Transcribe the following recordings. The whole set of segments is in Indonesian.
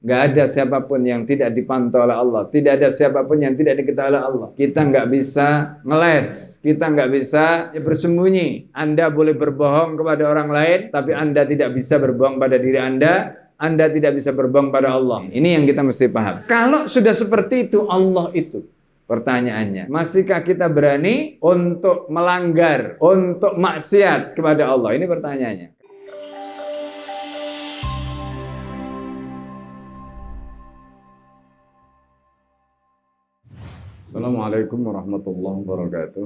Nggak ada siapapun yang tidak dipantau oleh Allah. Tidak ada siapapun yang tidak diketahui oleh Allah. Kita nggak bisa ngeles. Kita nggak bisa bersembunyi. Anda boleh berbohong kepada orang lain, tapi Anda tidak bisa berbohong pada diri Anda. Anda tidak bisa berbohong pada Allah. Ini yang kita mesti paham. Kalau sudah seperti itu, Allah itu. Pertanyaannya, masihkah kita berani untuk melanggar, untuk maksiat kepada Allah? Ini pertanyaannya. Assalamualaikum warahmatullahi wabarakatuh.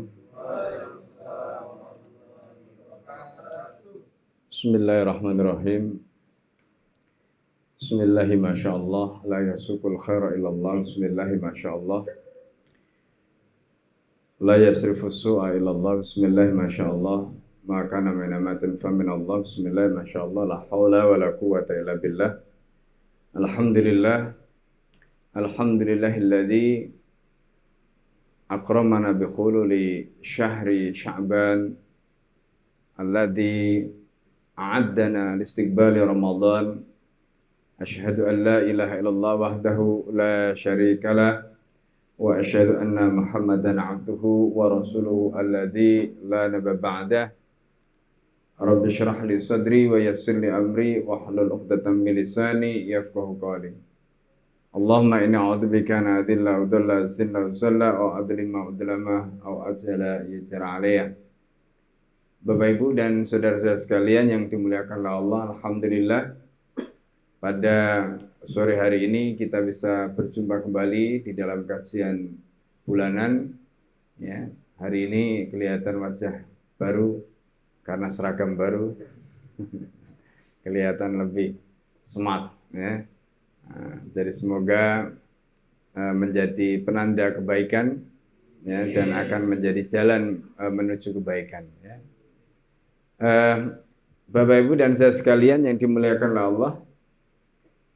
Bismillahirrahmanirrahim. Bismillahi masyaallah, la yasukul khaira illallah. Bismillahi masyaallah, la yasrifus su'a illallah. Bismillahi masyaallah, ma kana min amatin fa min Allah. Bismillahi masyaallah, la haula wa la quwwata illa billah. Alhamdulillah, alhamdulillahilladzi akramana bi khululi syahri Sya'ban alladzi a'addana liistiqbali Ramadan. Asyhadu an la ilaha illallah wahdahu la syarika lah wa asyhadu anna Muhammadan 'abduhu wa rasuluhu alladzi la nabiyya ba'dah. Rabbi shrah li sadri wa yassir li amri wahlul 'uqdatam min lisani yafqahu qawli. Allahumma inni a'udzubika an adilla wa dalla zilla wa zalla wa adlima udlama wa abzala yajra alayya. Bapak Ibu dan saudara-saudara sekalian yang dimuliakan oleh Allah, alhamdulillah pada sore hari ini kita bisa berjumpa kembali di dalam kajian bulanan. Ya, hari ini kelihatan wajah baru karena seragam baru. Kelihatan lebih smart ya. Nah, jadi semoga menjadi penanda kebaikan ya, dan akan menjadi jalan menuju kebaikan ya. Bapak Ibu dan saya sekalian yang dimuliakan oleh Allah,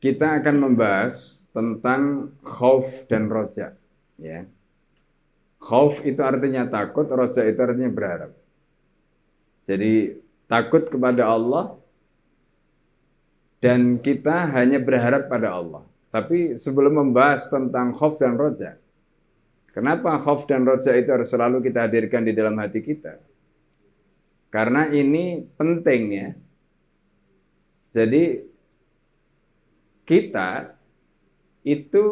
kita akan membahas tentang khauf dan roja ya. Khauf itu artinya takut, roja itu artinya berharap. Jadi takut kepada Allah dan kita hanya berharap pada Allah. Tapi sebelum membahas tentang khauf dan roja, kenapa khauf dan roja itu harus selalu kita hadirkan di dalam hati kita? Karena ini penting ya. Jadi kita itu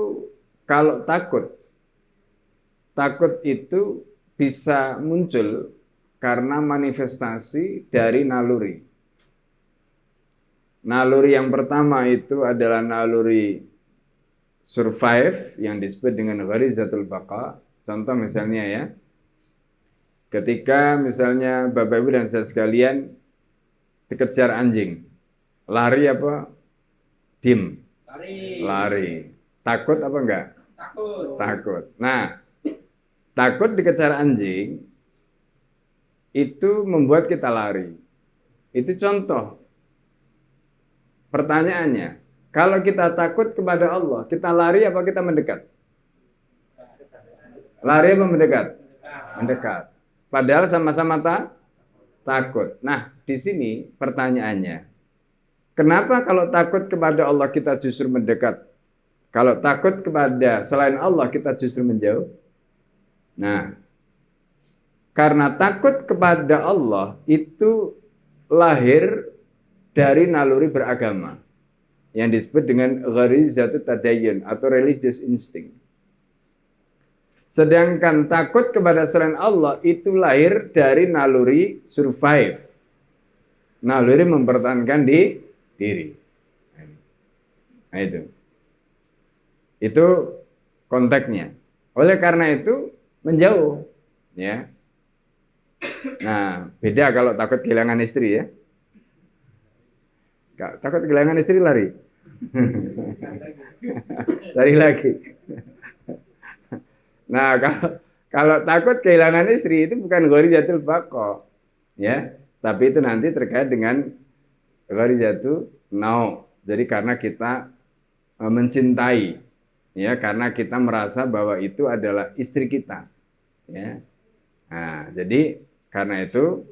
kalau takut itu bisa muncul karena manifestasi dari naluri. Naluri yang pertama itu adalah naluri survive yang disebut dengan gharizatul baqa. Contoh misalnya ya, ketika misalnya Bapak Ibu dan saya sekalian dikejar anjing, lari apa? Diem? Lari. Takut apa enggak? Takut. Nah, takut dikejar anjing itu membuat kita lari. Itu contoh. Pertanyaannya, kalau kita takut kepada Allah, kita lari apa kita mendekat? Lari apa mendekat? Mendekat. Padahal sama-sama takut. Nah, di sini pertanyaannya, kenapa kalau takut kepada Allah kita justru mendekat? Kalau takut kepada selain Allah kita justru menjauh? Nah, karena takut kepada Allah itu lahir dari naluri beragama yang disebut dengan gharizatut tadayyun atau religious instinct. Sedangkan takut kepada selain Allah itu lahir dari naluri survive, naluri mempertahankan diri. Nah itu konteksnya. Oleh karena itu menjauh ya. Nah, beda kalau takut kehilangan istri ya. Takut kehilangan istri lari. Cari lagi. Nah, kalau takut kehilangan istri itu bukan gharizatul baqa ya, tapi itu nanti terkait dengan gharizatu nau. Jadi karena kita mencintai ya, karena kita merasa bahwa itu adalah istri kita ya. Nah, jadi karena itu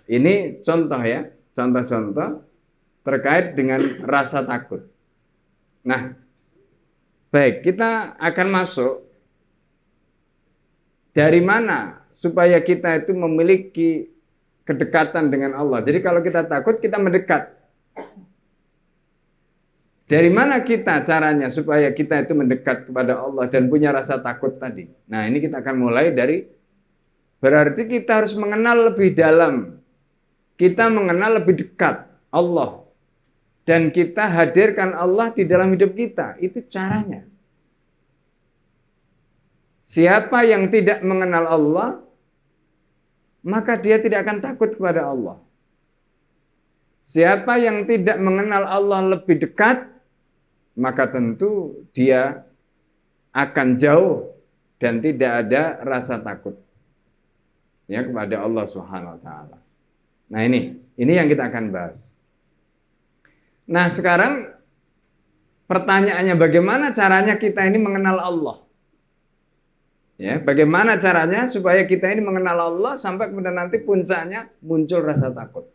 ini contoh ya, contoh-contoh terkait dengan rasa takut. Nah, baik, kita akan masuk dari mana supaya kita itu memiliki kedekatan dengan Allah. Jadi kalau kita takut, kita mendekat. Dari mana kita caranya supaya kita itu mendekat kepada Allah dan punya rasa takut tadi? Nah, ini kita akan mulai dari, berarti kita harus mengenal lebih dalam. Kita mengenal lebih dekat Allah. Dan kita hadirkan Allah di dalam hidup kita. Itu caranya. Siapa yang tidak mengenal Allah, maka dia tidak akan takut kepada Allah. Siapa yang tidak mengenal Allah lebih dekat, maka tentu dia akan jauh dan tidak ada rasa takut ya kepada Allah Subhanahu wa taala. Nah, ini yang kita akan bahas. Nah, sekarang pertanyaannya, bagaimana caranya kita ini mengenal Allah? Ya, bagaimana caranya supaya kita ini mengenal Allah sampai kemudian nanti puncaknya muncul rasa takut.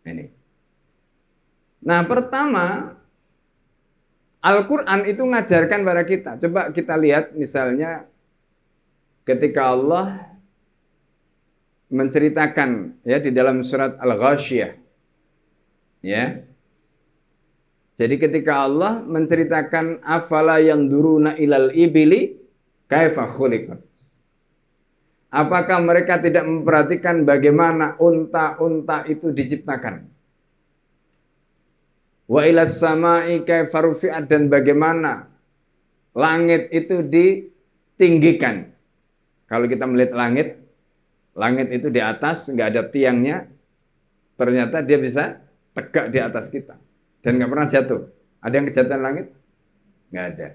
Ini. Nah, pertama, Al-Quran itu mengajarkan pada kita. Coba kita lihat misalnya ketika Allah menceritakan ya di dalam surat Al-Ghasyiyah. Ya. Jadi ketika Allah menceritakan afala yanzuruna ilal ibili kaifa khuliqat. Apakah mereka tidak memperhatikan bagaimana unta-unta itu diciptakan? Wa ilas sama'i kaifa rufi'at, dan bagaimana langit itu ditinggikan. Kalau kita melihat langit itu di atas, nggak ada tiangnya, ternyata dia bisa tegak di atas kita dan nggak pernah jatuh. Ada yang kejatuhan langit? Nggak ada.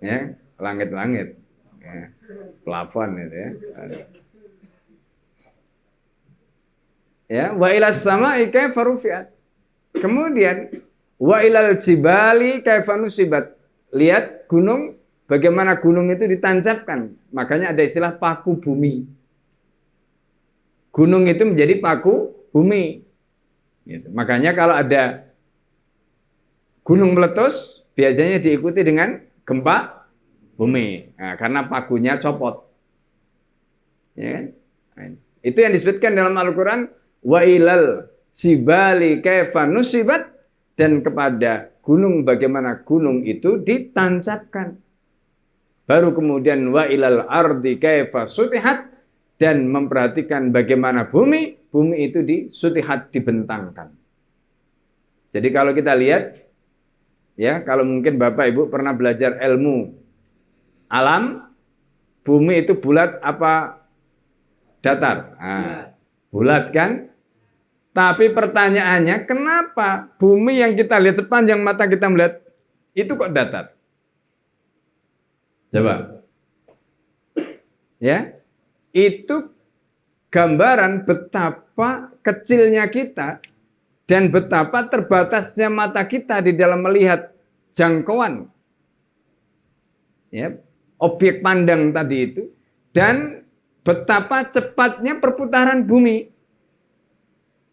Ya, langit-langit, ya, plafon itu ya. Ya, wa ilas sama'i kaifa rufi'at. Kemudian wa ilal jibali kaifa nusibat. Lihat gunung, bagaimana gunung itu ditancapkan. Makanya ada istilah paku bumi. Gunung itu menjadi paku bumi. Gitu. Makanya kalau ada gunung meletus, biasanya diikuti dengan gempa bumi. Nah, karena pakunya copot. Ya kan? Nah, itu yang disebutkan dalam Al-Quran, wa ilal jibali kaifa nusibat, dan kepada gunung bagaimana gunung itu ditancapkan. Baru kemudian wa ilal ardi kaifa sutihat, dan memperhatikan bagaimana bumi itu disutihat, dibentangkan. Jadi kalau kita lihat ya, kalau mungkin Bapak Ibu pernah belajar ilmu alam, bumi itu bulat apa datar? Nah, bulat kan? Tapi pertanyaannya, kenapa bumi yang kita lihat sepanjang mata kita melihat itu kok datar? Coba. Ya. Itu gambaran betapa kecilnya kita dan betapa terbatasnya mata kita di dalam melihat jangkauan ya, objek pandang tadi itu, dan betapa cepatnya perputaran bumi.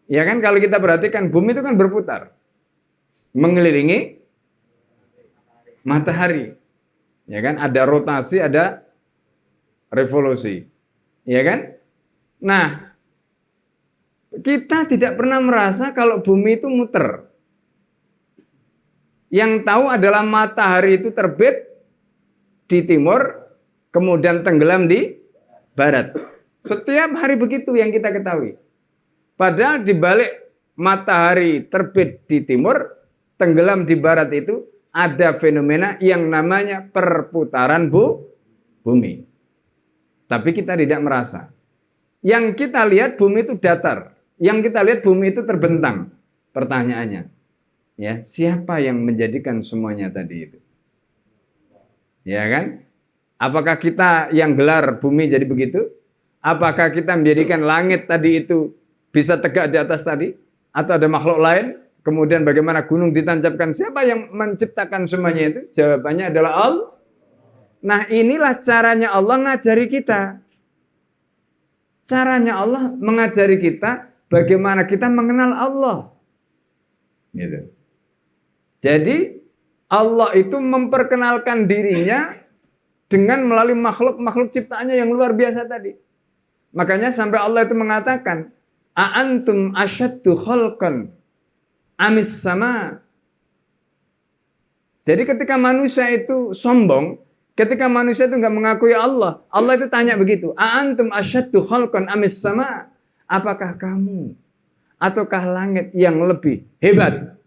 Ya kan, kalau kita perhatikan bumi itu kan berputar mengelilingi matahari. Ya kan, ada rotasi, ada revolusi. Ya kan? Nah, kita tidak pernah merasa kalau bumi itu muter. Yang tahu adalah matahari itu terbit di timur, kemudian tenggelam di barat. Setiap hari begitu yang kita ketahui. Padahal di balik matahari terbit di timur, tenggelam di barat itu ada fenomena yang namanya perputaran bumi. Tapi kita tidak merasa. Yang kita lihat bumi itu datar. Yang kita lihat bumi itu terbentang. Pertanyaannya, ya, siapa yang menjadikan semuanya tadi itu? Ya kan? Apakah kita yang gelar bumi jadi begitu? Apakah kita menjadikan langit tadi itu bisa tegak di atas tadi? Atau ada makhluk lain? Kemudian bagaimana gunung ditancapkan? Siapa yang menciptakan semuanya itu? Jawabannya adalah Allah. Nah, inilah caranya Allah ngajari kita. Caranya Allah mengajari kita bagaimana kita mengenal Allah. Gitu. Jadi Allah itu memperkenalkan dirinya dengan melalui makhluk-makhluk ciptaannya yang luar biasa tadi. Makanya sampai Allah itu mengatakan, "A'antum asyaddu khalqan amis sama." Jadi ketika manusia itu sombong, ketika manusia itu nggak mengakui Allah, Allah itu tanya begitu, "A'antum asyaddu khalqan amis sama?" Apakah kamu ataukah langit yang lebih hebat?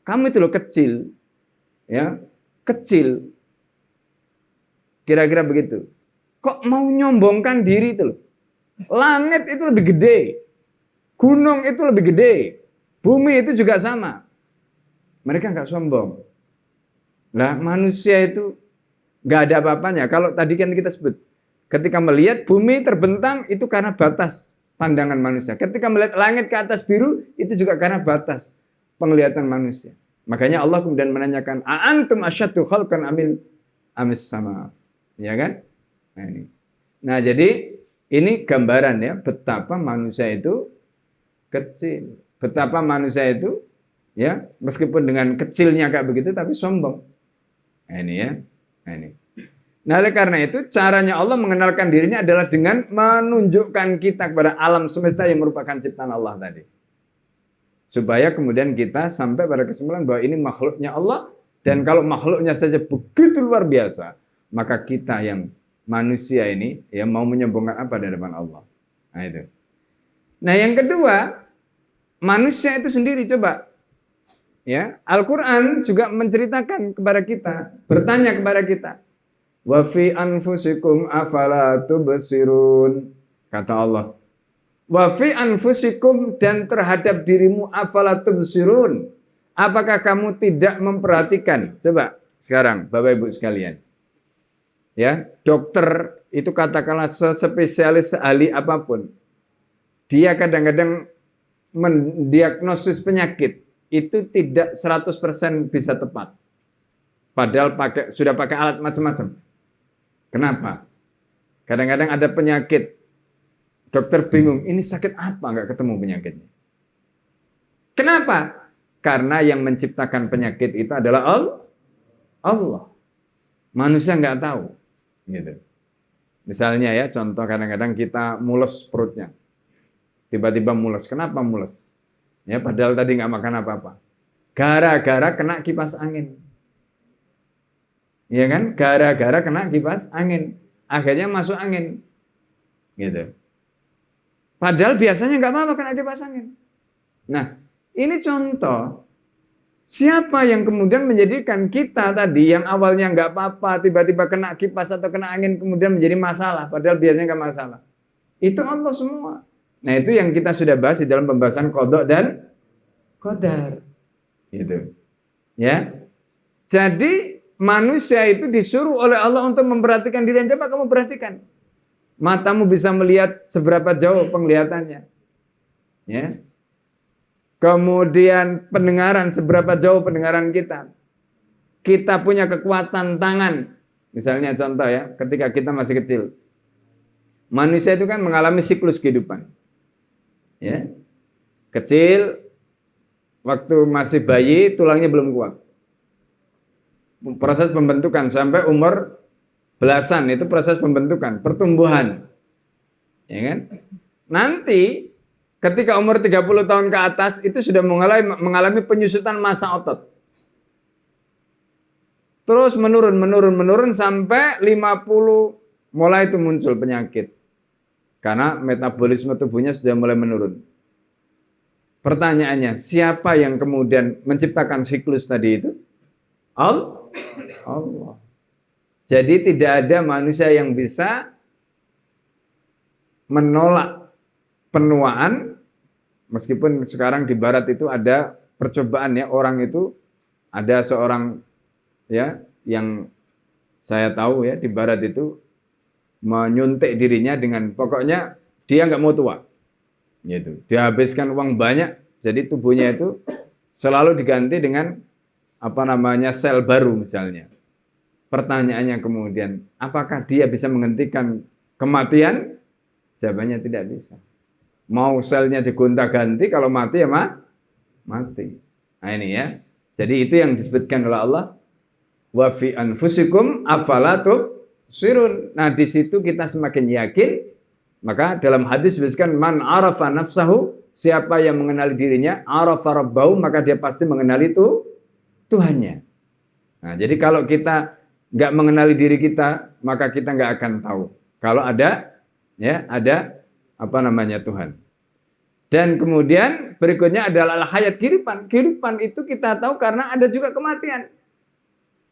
Kamu itu loh kecil, ya, kecil. Kira-kira begitu. Kok mau nyombongkan diri itu loh? Langit itu lebih gede, gunung itu lebih gede, bumi itu juga sama. Mereka nggak sombong. Nah, manusia itu nggak ada apa-apanya. Kalau tadi kan kita sebut, ketika melihat bumi terbentang itu karena batas pandangan manusia. Ketika melihat langit ke atas biru itu juga karena batas penglihatan manusia. Makanya Allah kemudian menanyakan, "A'antum asyaddu khalqan amis sama?" Ya kan? Nah, ini. Nah, jadi ini gambaran ya betapa manusia itu kecil. Betapa manusia itu ya meskipun dengan kecilnya kayak begitu tapi sombong. Nah, ini ya. Nah, ini. Nah, oleh karena itu caranya Allah mengenalkan dirinya adalah dengan menunjukkan kita kepada alam semesta yang merupakan ciptaan Allah tadi. Supaya kemudian kita sampai pada kesimpulan bahwa ini makhluknya Allah, dan kalau makhluknya saja begitu luar biasa, maka kita yang manusia ini ya mau menyombongkan apa di hadapan Allah. Nah, itu. Nah, yang kedua, manusia itu sendiri coba ya, Al-Qur'an juga menceritakan kepada kita, bertanya kepada kita, "Wa fi anfusikum afala tubsirun?" Kata Allah, "Wa fi anfusikum," dan terhadap dirimu, "afala tubsirun." Apakah kamu tidak memperhatikan? Coba sekarang Bapak Ibu sekalian. Ya, dokter itu katakanlah spesialis ahli apapun. Dia kadang-kadang mendiagnosis penyakit itu tidak 100% bisa tepat. Padahal sudah pakai alat macam-macam. Kenapa? Kadang-kadang ada penyakit, dokter bingung, ini sakit apa, nggak ketemu penyakitnya. Kenapa? Karena yang menciptakan penyakit itu adalah Allah. Manusia nggak tahu. Gitu. Misalnya ya, contoh kadang-kadang kita mules perutnya. Tiba-tiba mules. Kenapa mules? Ya, padahal tadi nggak makan apa-apa. Gara-gara kena kipas angin. Ya kan? Gara-gara kena kipas angin. Akhirnya masuk angin. Gitu. Padahal biasanya nggak apa-apa kena kipas angin. Nah, ini contoh. Siapa yang kemudian menjadikan kita tadi yang awalnya nggak apa-apa, tiba-tiba kena kipas atau kena angin kemudian menjadi masalah, padahal biasanya nggak masalah. Itu Allah semua. Nah, itu yang kita sudah bahas di dalam pembahasan qada dan qadar. Gitu. Ya. Jadi manusia itu disuruh oleh Allah untuk memperhatikan diri. Coba kamu perhatikan. Matamu bisa melihat seberapa jauh penglihatannya. Ya. Kemudian pendengaran, seberapa jauh pendengaran kita. Kita punya kekuatan tangan. Misalnya contoh ya, ketika kita masih kecil. Manusia itu kan mengalami siklus kehidupan. Ya. Kecil, waktu masih bayi, tulangnya belum kuat. Proses pembentukan sampai umur belasan, itu proses pembentukan, pertumbuhan. Ya kan? Nanti ketika umur 30 tahun ke atas itu sudah mengalami penyusutan massa otot. Terus menurun sampai 50 mulai itu muncul penyakit. Karena metabolisme tubuhnya sudah mulai menurun. Pertanyaannya, siapa yang kemudian menciptakan siklus tadi itu? Allah. Jadi tidak ada manusia yang bisa menolak penuaan, meskipun sekarang di barat itu ada percobaan ya, orang itu ada seorang ya yang saya tahu ya di barat itu menyuntik dirinya dengan pokoknya dia nggak mau tua, gitu. Dihabiskan uang banyak, jadi tubuhnya itu selalu diganti dengan apa namanya sel baru misalnya. Pertanyaannya kemudian, apakah dia bisa menghentikan kematian? Jawabannya tidak bisa. Mau selnya digonta-ganti, kalau mati ya mati. Nah ini ya. Jadi itu yang disebutkan oleh Allah, wa fi anfusikum afala tubsirun. Nah, di situ kita semakin yakin. Maka dalam hadis disebutkan man arafa nafsahu, siapa yang mengenali dirinya, arafa rabbahu, maka dia pasti mengenali itu Tuhannya. Nah, jadi kalau kita nggak mengenali diri kita, maka kita nggak akan tahu kalau ada apa namanya Tuhan. Dan kemudian berikutnya adalah hayat, kehidupan. Kehidupan itu kita tahu karena ada juga kematian.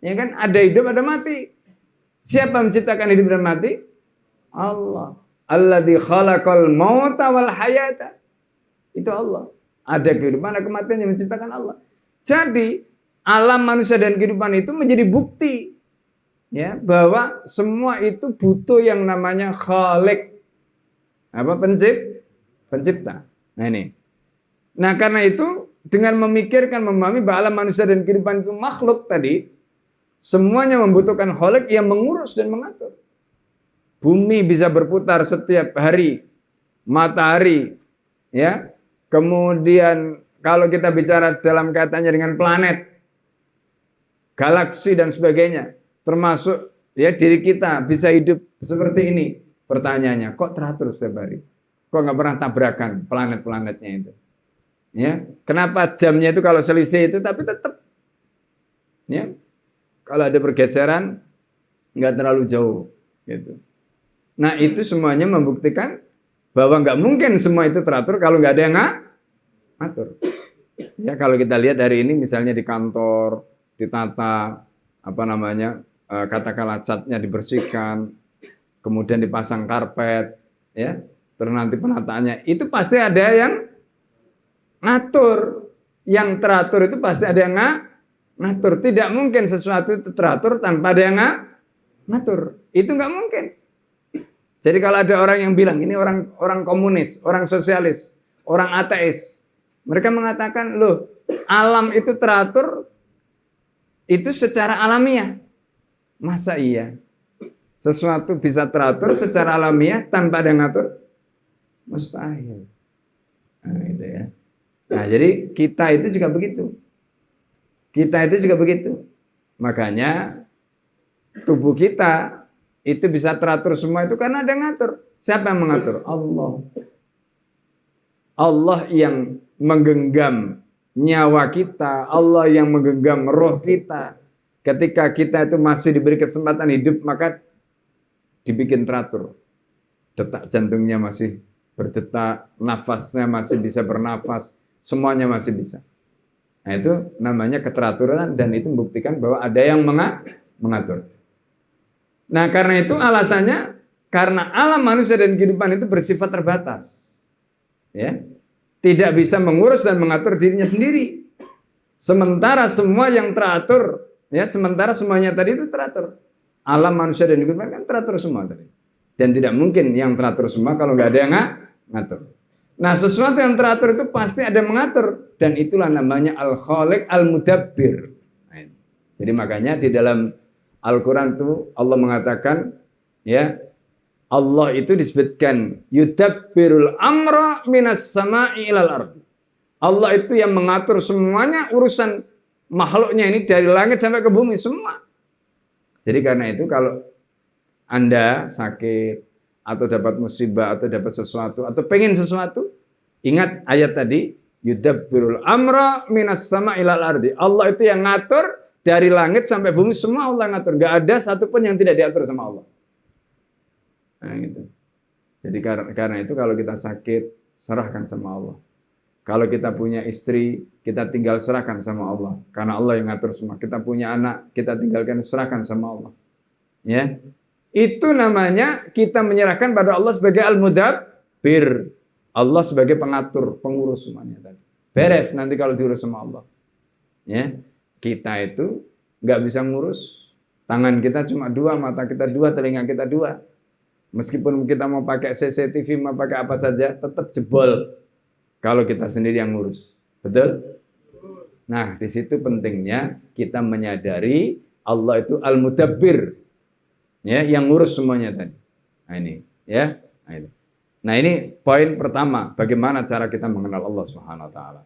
Ya kan, ada hidup, ada mati. Siapa menciptakan hidup dan mati? Allah. Alladzi khalaqal mauta wal hayata. Itu Allah. Ada kehidupan, ada kematian yang menciptakan Allah. Jadi alam manusia dan kehidupan itu menjadi bukti ya bahwa semua itu butuh yang namanya khalik. Apa? Pencipta. Nah ini. Nah karena itu dengan memikirkan, memahami bahwa alam manusia dan kehidupan itu makhluk tadi, semuanya membutuhkan khalik yang mengurus dan mengatur. Bumi bisa berputar setiap hari, matahari, ya. Kemudian kalau kita bicara dalam kaitannya dengan planet, galaksi dan sebagainya, termasuk ya diri kita bisa hidup seperti ini. Pertanyaannya, kok teratur setiap hari? Kok nggak pernah tabrakan planet-planetnya itu? Ya, kenapa jamnya itu kalau selisih itu tapi tetap, ya, kalau ada pergeseran nggak terlalu jauh, gitu. Nah itu semuanya membuktikan bahwa nggak mungkin semua itu teratur kalau nggak ada yang ngatur. Ya kalau kita lihat hari ini misalnya di kantor ditata apa namanya katakanlah catnya dibersihkan, kemudian dipasang karpet, ya terus nanti penataannya itu pasti ada yang ngatur, yang teratur itu pasti ada yang ngatur. Tidak mungkin sesuatu itu teratur tanpa ada yang ngatur. Itu nggak mungkin. Jadi kalau ada orang yang bilang ini orang komunis, orang sosialis, orang ateis, mereka mengatakan loh alam itu teratur itu secara alamiah. Masa iya? Sesuatu bisa teratur secara alamiah tanpa ada yang ngatur? Mustahil. Nah, itu ya. Nah, jadi kita itu juga begitu. Kita itu juga begitu. Makanya tubuh kita itu bisa teratur semua itu karena ada yang ngatur. Siapa yang mengatur? Allah. Allah yang menggenggam nyawa kita, Allah yang menggenggam roh kita. Ketika kita itu masih diberi kesempatan hidup, maka dibikin teratur. Detak jantungnya masih berdetak, nafasnya masih bisa bernafas, semuanya masih bisa. Nah itu namanya keteraturan dan itu membuktikan bahwa ada yang mengatur. Nah karena itu alasannya, karena alam manusia dan kehidupan itu bersifat terbatas. Ya, tidak bisa mengurus dan mengatur dirinya sendiri. Sementara semua yang teratur, ya sementara semuanya tadi itu teratur. Alam manusia dan kehidupan kan teratur semua tadi. Dan tidak mungkin yang teratur semua kalau nggak ada yang ngatur. Nah sesuatu yang teratur itu pasti ada yang mengatur. Dan itulah namanya Al-Khaliq Al-Mudabbir. Nah, jadi makanya di dalam Al-Quran itu Allah mengatakan, ya Allah itu disebutkan yudabbirul amra minas sama'i ilal ardi. Allah itu yang mengatur semuanya urusan makhluknya ini dari langit sampai ke bumi semua. Jadi karena itu kalau Anda sakit atau dapat musibah atau dapat sesuatu atau pengen sesuatu, ingat ayat tadi yudabbirul amra minas sama'i ilal ardi. Allah itu yang ngatur dari langit sampai bumi semua Allah ngatur. Gak ada satupun yang tidak diatur sama Allah. Nah gitu. Jadi karena itu kalau kita sakit, serahkan sama Allah. Kalau kita punya istri, kita tinggal serahkan sama Allah. Karena Allah yang ngatur semua. Kita punya anak, kita tinggalkan serahkan sama Allah. Ya, itu namanya kita menyerahkan pada Allah sebagai Al-Mudabbir. Allah sebagai pengatur, pengurus semuanya tadi. Beres nanti kalau diurus sama Allah. Ya. Kita itu nggak bisa ngurus, tangan kita cuma dua, mata kita dua, telinga kita dua. Meskipun kita mau pakai CCTV, mau pakai apa saja, tetap jebol kalau kita sendiri yang ngurus. Betul? Nah, di situ pentingnya kita menyadari Allah itu Al-Mudabbir, ya, yang ngurus semuanya tadi. Nah ini, ya. Nah, ini. Nah ini poin pertama, bagaimana cara kita mengenal Allah Subhanahu wa taala.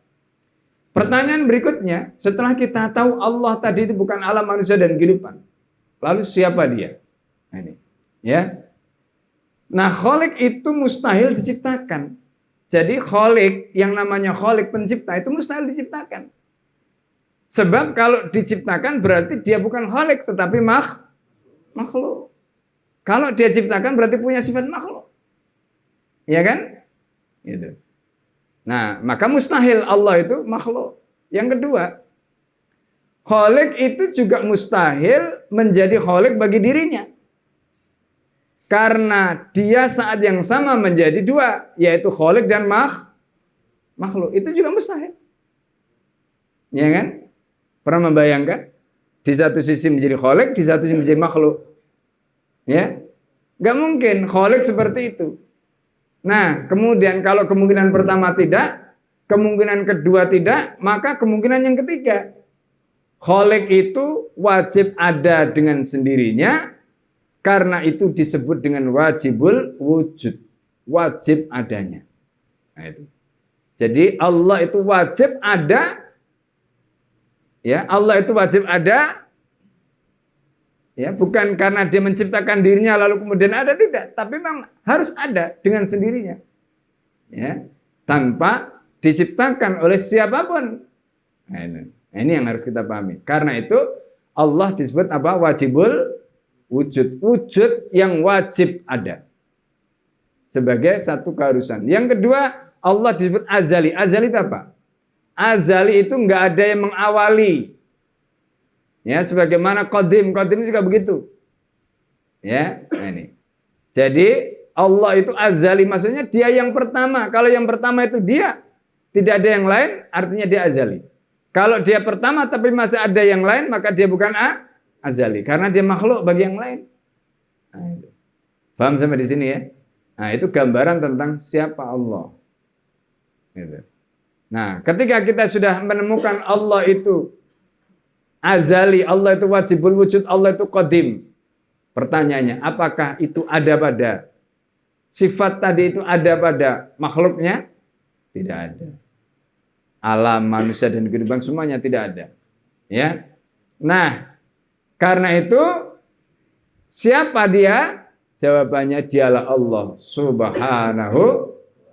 Pertanyaan berikutnya, setelah kita tahu Allah tadi itu bukan alam manusia dan kehidupan, lalu siapa dia? Nah, ini, ya. Nah, Khalik itu mustahil diciptakan. Jadi Khalik, yang namanya Khalik pencipta itu mustahil diciptakan. Sebab kalau diciptakan berarti dia bukan Khalik tetapi makhluk. Kalau dia ciptakan berarti punya sifat makhluk. Ya kan? Gitu. Nah, maka mustahil Allah itu makhluk. Yang kedua, Khalik itu juga mustahil menjadi Khalik bagi dirinya. Karena dia saat yang sama menjadi dua, yaitu Khalik dan makhluk. Itu juga mustahil. Ya kan? Pernah membayangkan? Di satu sisi menjadi Khalik, di satu sisi menjadi makhluk. Ya? Nggak mungkin Khalik seperti itu. Nah, kemudian kalau kemungkinan pertama tidak, kemungkinan kedua tidak, maka kemungkinan yang ketiga. Khalik itu wajib ada dengan sendirinya, karena itu disebut dengan wajibul wujud. Wajib adanya. Nah, itu. Jadi Allah itu wajib ada, ya, Allah itu wajib ada, ya, bukan karena dia menciptakan dirinya lalu kemudian ada, tidak, tapi memang harus ada dengan sendirinya, ya, tanpa diciptakan oleh siapapun. Nah, ini yang harus kita pahami. Karena itu Allah disebut apa? Wajibul wujud, wujud yang wajib ada sebagai satu keharusan. Yang kedua, Allah disebut azali. Azali itu apa? Azali itu enggak ada yang mengawali. Ya, sebagaimana qadim juga begitu. Ya, nah ini. Jadi Allah itu azali, maksudnya dia yang pertama. Kalau yang pertama itu dia, tidak ada yang lain, artinya dia azali. Kalau dia pertama tapi masih ada yang lain, maka dia bukan azali, karena dia makhluk bagi yang lain. Nah, itu. Paham sampai di sini ya? Nah, itu gambaran tentang siapa Allah. Gitu. Nah, ketika kita sudah menemukan Allah itu azali, Allah itu wajibul wujud, Allah itu qadim. Pertanyaannya, apakah itu ada pada sifat tadi, itu ada pada makhluknya? Tidak ada. Alam manusia dan kehidupan semuanya tidak ada. Ya. Nah, karena itu siapa dia? Jawabannya dialah Allah Subhanahu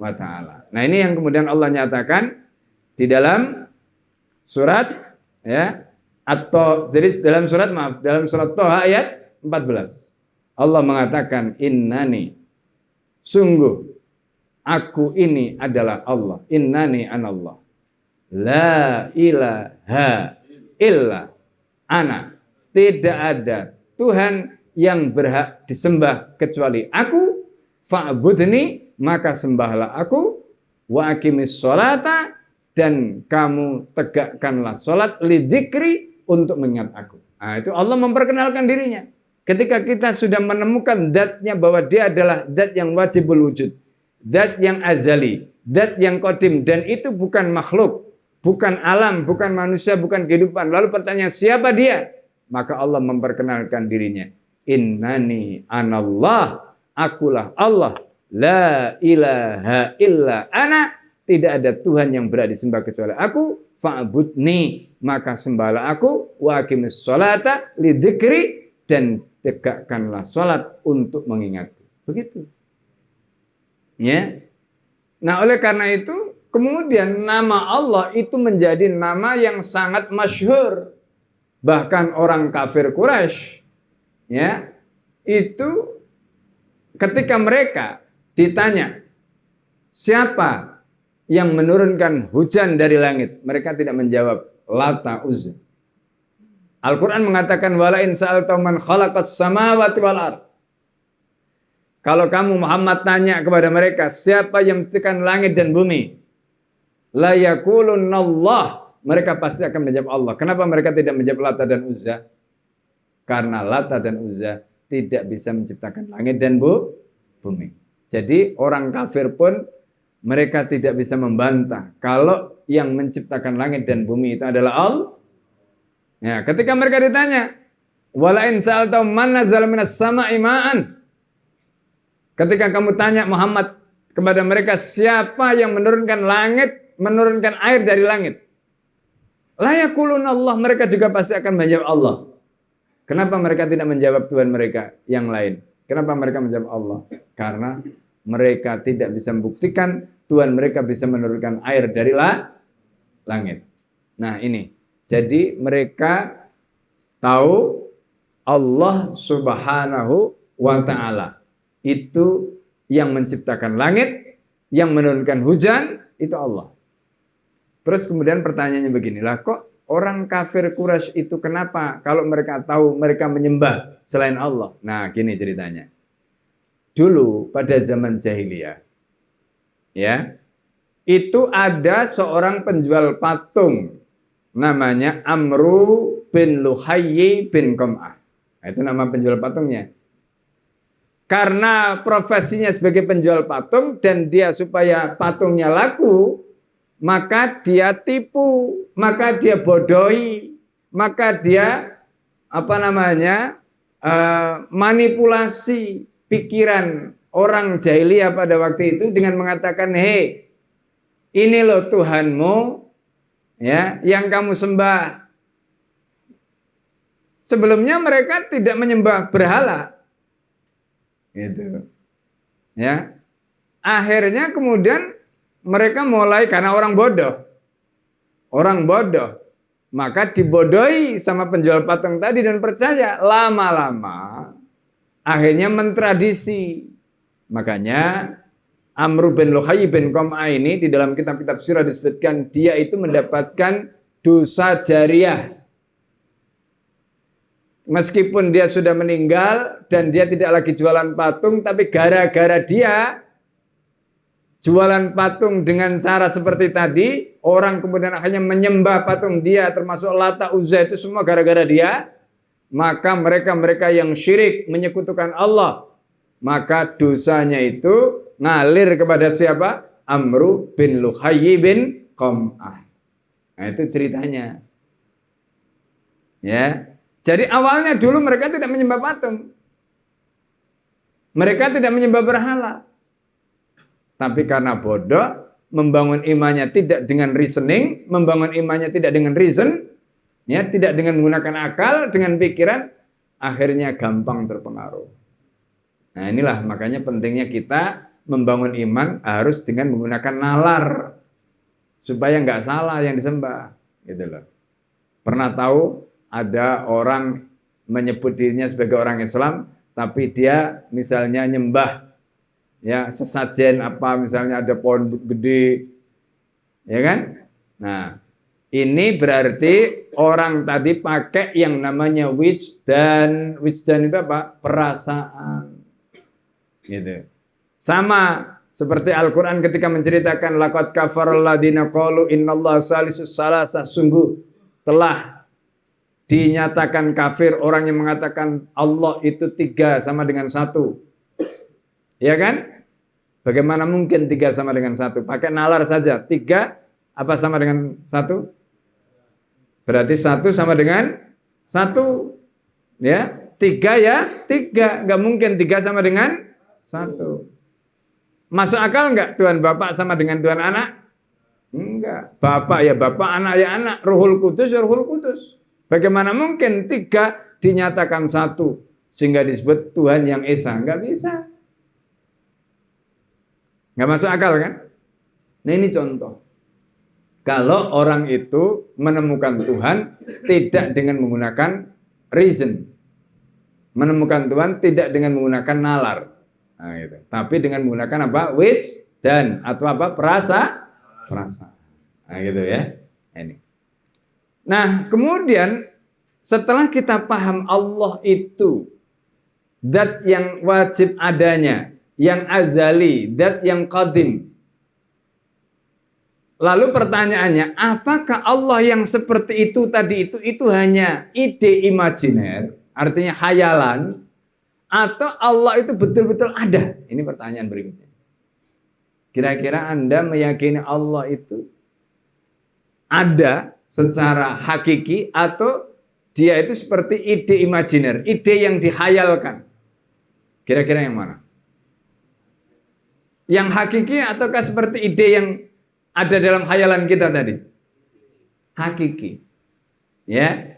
wa taala. Nah, ini yang kemudian Allah nyatakan di dalam surat, ya, atau jadi dalam surat Thaha ayat 14. Allah mengatakan, innani, sungguh aku ini adalah Allah. Innani anallah. La ilaha illa ana. Tidak ada Tuhan yang berhak disembah kecuali aku. Fa'budni, maka sembahlah aku. Wa aqimis sholata, dan kamu tegakkanlah sholat, lidzikri, untuk mengingat aku. Nah, itu Allah memperkenalkan dirinya. Ketika kita sudah menemukan zatnya bahwa dia adalah zat yang wajibul wujud, zat yang azali, zat yang qadim, dan itu bukan makhluk, bukan alam, bukan manusia, bukan kehidupan. Lalu pertanyaan, siapa dia? Maka Allah memperkenalkan dirinya. Innani anallah, akulah Allah. La ilaha illa ana, tidak ada Tuhan yang berhak disembah kecuali aku. Fa'budni, maka sembahlah aku. Wa aqimis sholata lidzikri, dan tegakkanlah sholat untuk mengingatku. Begitu. Ya. Nah, oleh karena itu kemudian nama Allah itu menjadi nama yang sangat masyhur. Bahkan orang kafir Quraisy, ya, itu ketika mereka ditanya siapa yang menurunkan hujan dari langit, mereka tidak menjawab Lata, Uzza. Al-Quran mengatakan wala in sa'alta man khalaqas samawati wal ard. Kalau kamu Muhammad tanya kepada mereka siapa yang menciptakan langit dan bumi, la yaqulunallah, mereka pasti akan menjawab Allah. Kenapa mereka tidak menjawab Lata dan Uzza? Karena Lata dan Uzza tidak bisa menciptakan langit dan bumi. Jadi orang kafir pun mereka tidak bisa membantah kalau yang menciptakan langit dan bumi itu adalah Allah. Ya, ketika mereka ditanya, wala in sa'alta man nazzala minas sama'i ma'an. Ketika kamu tanya Muhammad kepada mereka siapa yang menurunkan langit, menurunkan air dari langit. La yaquluna Allah, mereka juga pasti akan menjawab Allah. Kenapa mereka tidak menjawab Tuhan mereka yang lain? Kenapa mereka menjawab Allah? Karena mereka tidak bisa membuktikan Tuhan mereka bisa menurunkan air dari langit. Nah ini, jadi mereka tahu Allah Subhanahu wa Ta'ala itu yang menciptakan langit, yang menurunkan hujan, itu Allah. Terus kemudian pertanyaannya beginilah, kok orang kafir Quraisy itu kenapa kalau mereka tahu mereka menyembah selain Allah? Nah, gini ceritanya. Dulu pada zaman jahiliyah, ya, itu ada seorang penjual patung namanya Amru bin Luhayy bin Qam'ah. Nah, itu nama penjual patungnya. Karena profesinya sebagai penjual patung dan dia supaya patungnya laku, maka dia tipu, maka dia bodohi, maka dia manipulasi pikiran orang jahiliyah pada waktu itu dengan mengatakan, hei, ini loh Tuhanmu, ya, yang kamu sembah. Sebelumnya mereka tidak menyembah berhala, gitu, ya. Akhirnya kemudian mereka mulai karena orang bodoh, maka dibodohi sama penjual patung tadi dan percaya. Lama-lama akhirnya mentradisi. Makanya Amr bin Luhayy bin Qam'ah ini di dalam kitab-kitab sirah disebutkan dia itu mendapatkan dosa jariah. Meskipun dia sudah meninggal dan dia tidak lagi jualan patung, tapi gara-gara dia jualan patung dengan cara seperti tadi, orang kemudian akhirnya menyembah patung dia, termasuk Lata, Uzza, itu semua gara-gara dia. Maka mereka yang syirik menyekutukan Allah, maka dosanya itu ngalir kepada siapa? Amru bin Luhayy bin Qam'ah. Nah, itu ceritanya. Ya. Jadi awalnya dulu mereka tidak menyembah patung. Mereka tidak menyembah berhala. Tapi karena bodoh, membangun imannya tidak dengan reasoning, membangun imannya tidak dengan reason, ya, tidak dengan menggunakan akal, dengan pikiran, akhirnya gampang terpengaruh. Nah, inilah makanya pentingnya kita membangun iman harus dengan menggunakan nalar supaya nggak salah yang disembah, gitu loh. Pernah tahu ada orang menyebut dirinya sebagai orang Islam, tapi dia misalnya nyembah, ya, sesajen apa, misalnya ada pohon gede, ya kan? Nah, ini berarti orang tadi pakai yang namanya wijdan. Wijdan itu apa? Perasaan, gitu. Sama seperti Al-Quran ketika menceritakan laqad kafaral ladzina qalu innallaha salisus salasa, sungguh telah dinyatakan kafir orang yang mengatakan Allah itu 3 sama dengan 1. Ya kan? Bagaimana mungkin 3 sama dengan 1? Pakai nalar saja. 3 apa sama dengan 1? Berarti 1 sama dengan 1. Ya, 3 ya 3. Enggak mungkin 3 sama dengan 1. Masuk akal enggak Tuhan Bapak sama dengan Tuhan Anak? Enggak. Bapak ya Bapak, anak ya anak, Ruhul Kudus ya Ruhul Kudus. Bagaimana mungkin 3 dinyatakan 1 sehingga disebut Tuhan yang Esa? Enggak bisa. Enggak masuk akal kan? Nah, ini contoh. Kalau orang itu menemukan Tuhan tidak dengan menggunakan reason. Menemukan Tuhan tidak dengan menggunakan nalar. Nah, gitu. Tapi dengan menggunakan apa? Wijdan atau apa? Perasa. Nah, gitu ya. Ini. Nah, kemudian setelah kita paham Allah itu zat yang wajib adanya, yang azali, zat yang qadim. Lalu pertanyaannya, apakah Allah yang seperti itu tadi itu hanya ide imajiner, artinya khayalan, atau Allah itu betul-betul ada? Ini pertanyaan berikutnya. Kira-kira Anda meyakini Allah itu ada secara hakiki atau dia itu seperti ide imajiner, ide yang dihayalkan? Kira-kira yang mana? Yang hakiki ataukah seperti ide yang ada dalam khayalan kita tadi? Hakiki. Ya.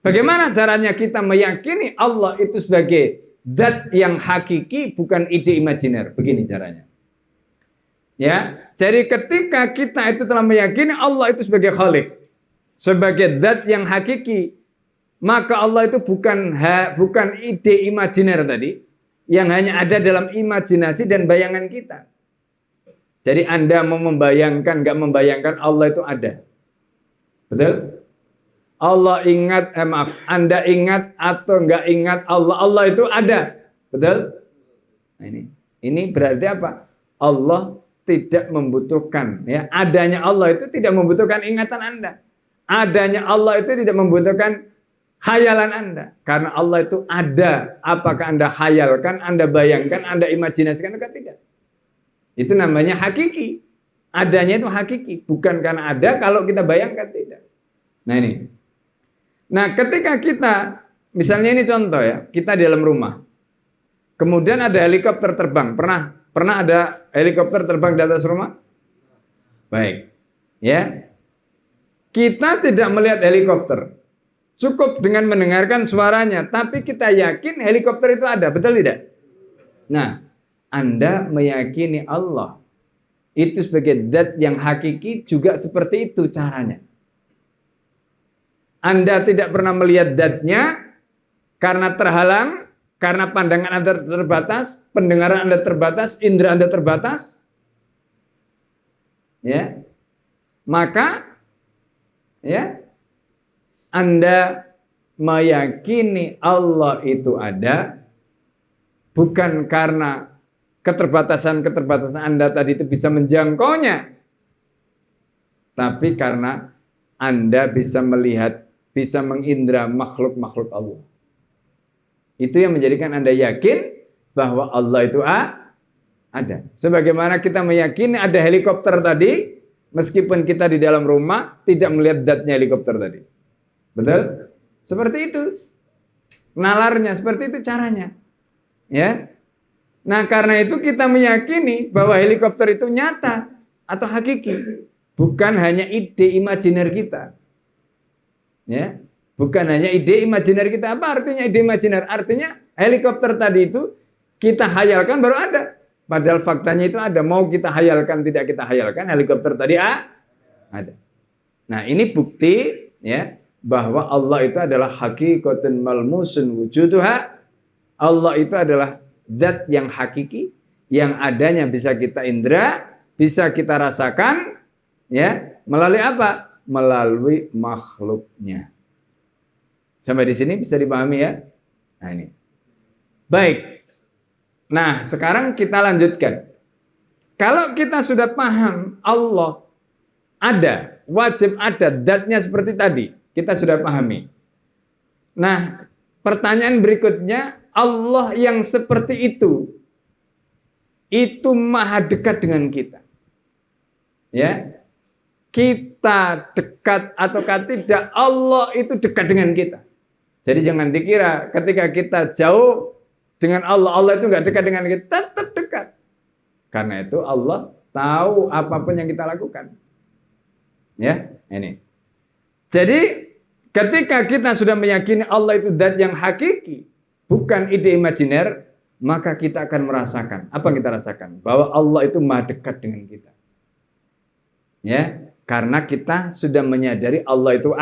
Bagaimana caranya kita meyakini Allah itu sebagai zat yang hakiki, bukan ide imajiner? Begini caranya. Ya, jadi ketika kita itu telah meyakini Allah itu sebagai Khalik, sebagai zat yang hakiki, maka Allah itu bukan ide imajiner tadi, yang hanya ada dalam imajinasi dan bayangan kita. Jadi Anda mau membayangkan, nggak membayangkan, Allah itu ada. Betul? Allah ingat, Anda ingat atau nggak ingat Allah itu ada. Betul? Nah, ini berarti apa? Allah tidak membutuhkan, ya, adanya Allah itu tidak membutuhkan ingatan Anda. Adanya Allah itu tidak membutuhkan khayalan Anda. Karena Allah itu ada. Apakah Anda khayalkan, Anda bayangkan, Anda imajinasikan atau tidak? Itu namanya hakiki. Adanya itu hakiki. Bukan karena ada, kalau kita bayangkan tidak. Nah ini. Nah ketika kita, misalnya ini contoh ya, kita di dalam rumah. Kemudian ada helikopter terbang. Pernah ada helikopter terbang di atas rumah? Baik. Ya. Kita tidak melihat helikopter. Cukup dengan mendengarkan suaranya, tapi kita yakin helikopter itu ada, betul tidak? Nah, Anda meyakini Allah itu sebagai zat yang hakiki juga seperti itu caranya. Anda tidak pernah melihat zatnya karena terhalang, karena pandangan Anda terbatas, pendengaran Anda terbatas, indera Anda terbatas. Ya. Maka ya, Anda meyakini Allah itu ada bukan karena keterbatasan Anda tadi itu bisa menjangkaunya, tapi karena Anda bisa melihat, bisa mengindra makhluk-makhluk Allah. Itu yang menjadikan Anda yakin bahwa Allah itu ada. Sebagaimana kita meyakini ada helikopter tadi, meskipun kita di dalam rumah tidak melihat zatnya helikopter tadi. Betul? Seperti itu. Nalarnya, seperti itu caranya. Ya. Nah, karena itu kita meyakini bahwa helikopter itu nyata atau hakiki, bukan hanya ide imajiner kita. Ya. Bukan hanya ide imajiner kita. Apa artinya ide imajiner? Artinya helikopter tadi itu kita hayalkan baru ada. Padahal faktanya itu ada. Mau kita hayalkan, tidak kita hayalkan, helikopter tadi ada. Nah, ini bukti ya bahwa Allah itu adalah hakikatun malmusun wujuduha. Allah itu adalah zat yang hakiki, yang adanya bisa kita indra, bisa kita rasakan, ya, melalui apa? Melalui makhluknya. Sampai di sini bisa dipahami ya? Nah ini. Baik. Nah, sekarang kita lanjutkan. Kalau kita sudah paham Allah ada, wajib ada, zatnya seperti tadi, kita sudah pahami. Nah, pertanyaan berikutnya, Allah yang seperti itu maha dekat dengan kita. Ya. Kita dekat ataukah tidak, Allah itu dekat dengan kita. Jadi jangan dikira ketika kita jauh dengan Allah, Allah itu nggak dekat dengan kita, tetap dekat. Karena itu Allah tahu apapun yang kita lakukan. Ya, ini. Jadi ketika kita sudah meyakini Allah itu zat yang hakiki, bukan ide imajiner, maka kita akan merasakan. Apa yang kita rasakan? Bahwa Allah itu maha dekat dengan kita. Ya, karena kita sudah menyadari Allah itu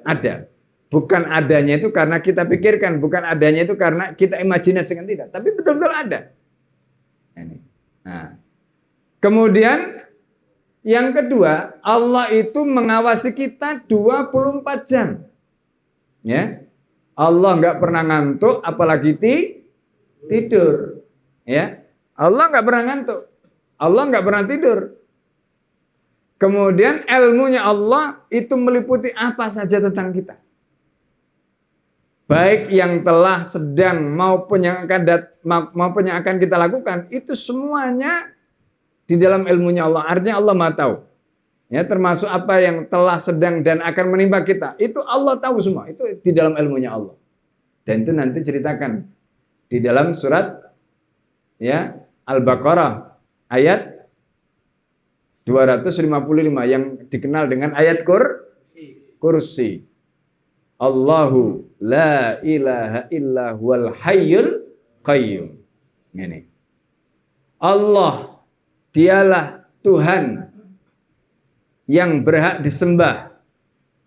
ada. Bukan adanya itu karena kita pikirkan, bukan adanya itu karena kita imajinasikan, tidak, tapi betul-betul ada. Ini. Nah, kemudian yang kedua, Allah itu mengawasi kita 24 jam. Ya. Allah nggak pernah ngantuk, apalagi tidur. Ya. Allah nggak pernah ngantuk. Allah nggak pernah tidur. Kemudian ilmunya Allah itu meliputi apa saja tentang kita. Baik yang telah, sedang, maupun yang akan kita lakukan, itu semuanya di dalam ilmunya Allah. Artinya Allah maha tahu. Ya, termasuk apa yang telah, sedang, dan akan menimpa kita. Itu Allah tahu semua. Itu di dalam ilmunya Allah. Dan itu nanti ceritakan di dalam surat ya Al-Baqarah ayat 255 yang dikenal dengan ayat kursi. Allahu la ilaha illa huwal hayyul qayyum. Ini. Allah dialah Tuhan yang berhak disembah.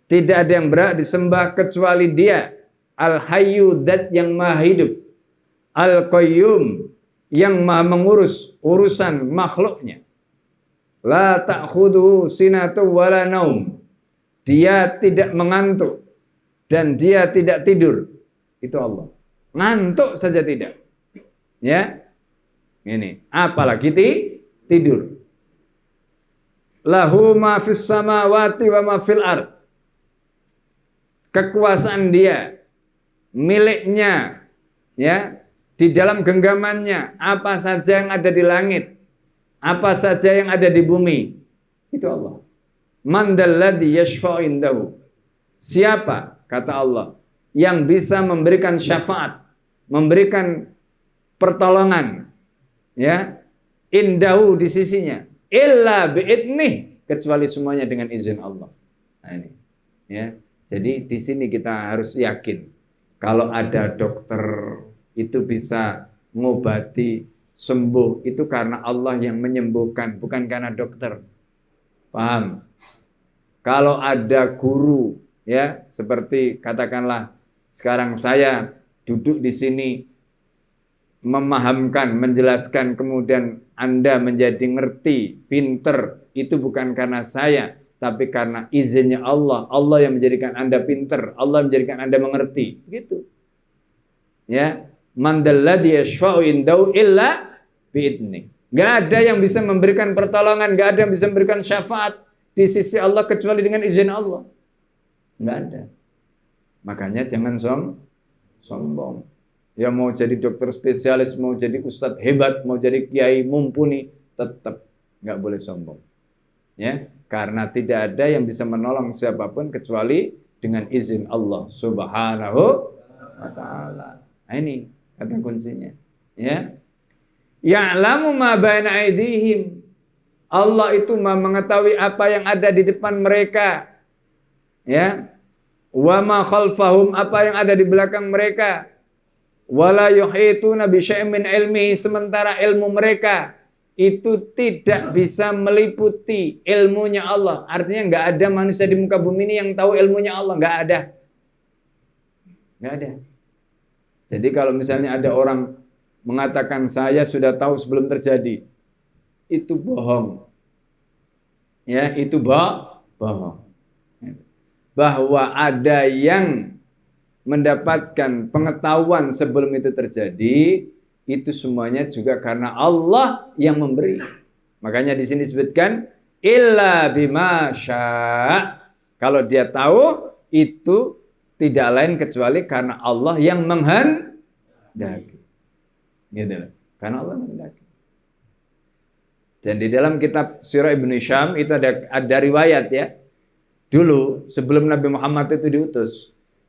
Tidak ada yang berhak disembah kecuali Dia. Al-Hayyu, zat yang maha hidup. Al-Qayyum, yang maha mengurus urusan makhluknya. La ta'khudhuhu sinatun wala naum. Dia tidak mengantuk dan Dia tidak tidur. Itu Allah. Ngantuk saja tidak. Ya. Ini, apalagi tidur. Lahu ma fis samawati wa ma fil ard. Kekuasaan Dia, miliknya, ya, di dalam genggamannya, apa saja yang ada di langit, apa saja yang ada di bumi, itu Allah. Man dalladzi yashfa'u indahu. Siapa, kata Allah, yang bisa memberikan syafaat, memberikan pertolongan, ya, indahu, di sisinya, illa bi'idnih, kecuali semuanya dengan izin Allah. Nah, ini, ya. Jadi di sini kita harus yakin kalau ada dokter itu bisa mengobati, sembuh, itu karena Allah yang menyembuhkan, bukan karena dokter. Paham? Kalau ada guru, ya, seperti katakanlah sekarang saya duduk di sini memahamkan, menjelaskan, kemudian Anda menjadi ngerti, pinter, itu bukan karena saya, tapi karena izinnya Allah. Allah yang menjadikan Anda pinter, Allah menjadikan Anda mengerti, gitu. Ya, man dalladzi yashfa'u indahu illa bi'idni. Enggak ada yang bisa memberikan pertolongan, enggak ada yang bisa memberikan syafaat di sisi Allah kecuali dengan izin Allah. Enggak ada. Makanya jangan sombong. Ya, mau jadi dokter spesialis, mau jadi ustadz hebat, mau jadi kiai mumpuni, tetap enggak boleh sombong. Ya, karena tidak ada yang bisa menolong siapapun kecuali dengan izin Allah Subhanahu wa ta'ala. Nah, ini kata kuncinya. Ya, ya'lamu ma baina aydihim. Allah itu mengetahui apa yang ada di depan mereka. Ya, wa ma khalfahum, apa yang ada di belakang mereka. Wala yuhituna bi syai'in min ilmihi, sementara ilmu mereka itu tidak bisa meliputi ilmunya Allah. Artinya nggak ada manusia di muka bumi ini yang tahu ilmunya Allah. Nggak ada. Nggak ada. Jadi kalau misalnya ada orang mengatakan saya sudah tahu sebelum terjadi, itu bohong. Ya, itu bohong. Bahwa ada yang mendapatkan pengetahuan sebelum itu terjadi, itu semuanya juga karena Allah yang memberi. Makanya di sini disebutkan illa bima syaa. Kalau Dia tahu, itu tidak lain kecuali karena Allah yang menghendaki. Gitu. Karena Allah menghendaki. Dan di dalam kitab Sirah Ibnu Hisham itu ada riwayat, ya. Dulu sebelum Nabi Muhammad itu diutus,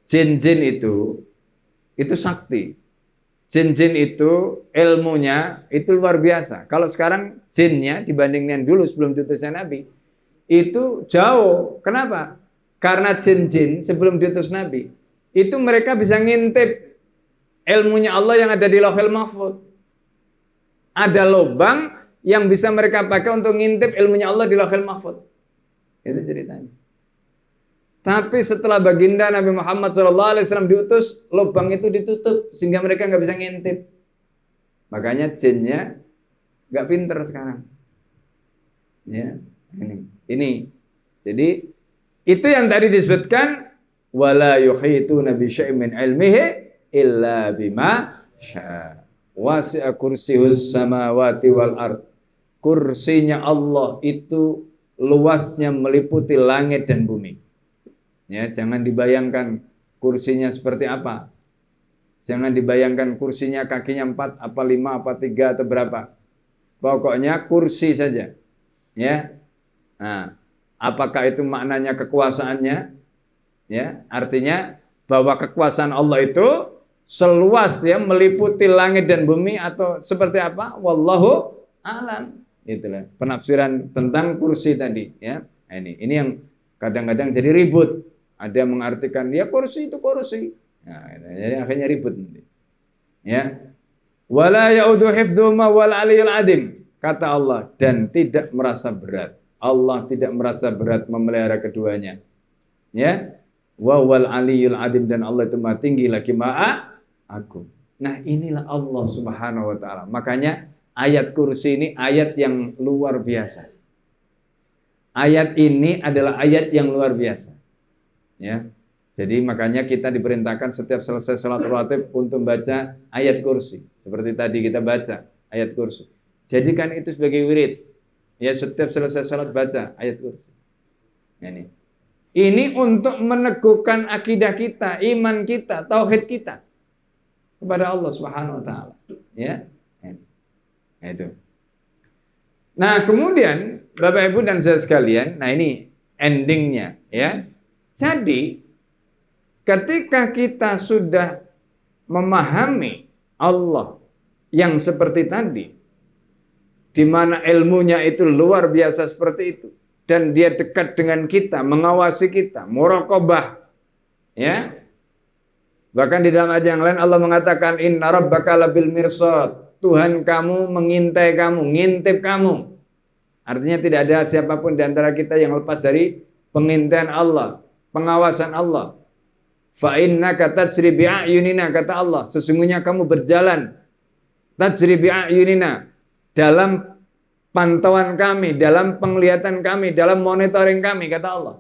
jin-jin itu sakti. Jin-jin itu ilmunya itu luar biasa. Kalau sekarang jinnya dibandingkan dulu sebelum diutusnya Nabi, itu jauh. Kenapa? Karena jin-jin sebelum diutus Nabi, itu mereka bisa ngintip ilmunya Allah yang ada di Lauhul Mahfuz. Ada lubang yang bisa mereka pakai untuk ngintip ilmunya Allah di Lauhul Mahfuz. Itu ceritanya. Tapi setelah baginda Nabi Muhammad SAW diutus, lubang itu ditutup sehingga mereka nggak bisa ngintip. Makanya jinnya nggak pinter sekarang. Ya, ini. Jadi itu yang tadi disebutkan wala yuhituna bi syai'in min ilmihi illa bima syaa. Wasi'a kursiyus samawati wal ard. Kursinya Allah itu luasnya meliputi langit dan bumi. Ya, jangan dibayangkan kursinya seperti apa. Jangan dibayangkan kursinya kakinya 4, apa 5, apa 3 atau berapa. Pokoknya kursi saja. Ya. Nah, apakah itu maknanya kekuasaannya? Ya, artinya bahwa kekuasaan Allah itu seluas, ya, meliputi langit dan bumi atau seperti apa? Wallahu a'lam. Itulah penafsiran tentang kursi tadi, ya. Ini yang kadang-kadang jadi ribut. Ada yang mengartikan ya kursi itu kursi. Nah, jadi akhirnya ribut nanti. Ya. Wala yaudu hifdzuhuma wal aliyul adim. Kata Allah, dan tidak merasa berat. Allah tidak merasa berat memelihara keduanya. Ya. Wa wal aliyul adim, dan Allah itu maha tinggi lagi maha agung. Nah, inilah Allah Subhanahu wa taala. Makanya ayat kursi ini ayat yang luar biasa. Ayat ini adalah ayat yang luar biasa. Ya. Jadi makanya kita diperintahkan setiap selesai salat rawatib untuk baca ayat kursi. Seperti tadi kita baca ayat kursi. Jadikan itu sebagai wirid. Ya, setiap selesai salat baca ayat kursi. Ini untuk meneguhkan akidah kita, iman kita, tauhid kita kepada Allah Subhanahu wa taala. Ya. Nah, itu. Nah, kemudian Bapak Ibu dan saudara sekalian, nah ini endingnya ya. Jadi ketika kita sudah memahami Allah yang seperti tadi, di mana ilmunya itu luar biasa seperti itu, dan dia dekat dengan kita, mengawasi kita, muraqabah, ya. Bahkan di dalam ayat yang lain Allah mengatakan inna rabbaka labil mirsad. Tuhan kamu mengintai kamu, ngintip kamu. Artinya tidak ada siapapun di antara kita yang lepas dari pengintaian Allah, pengawasan Allah. Fa innaka tajri bi ayunina, kata Allah, sesungguhnya kamu berjalan tajri bi ayunina, dalam pantauan kami, dalam penglihatan kami, dalam monitoring kami, kata Allah.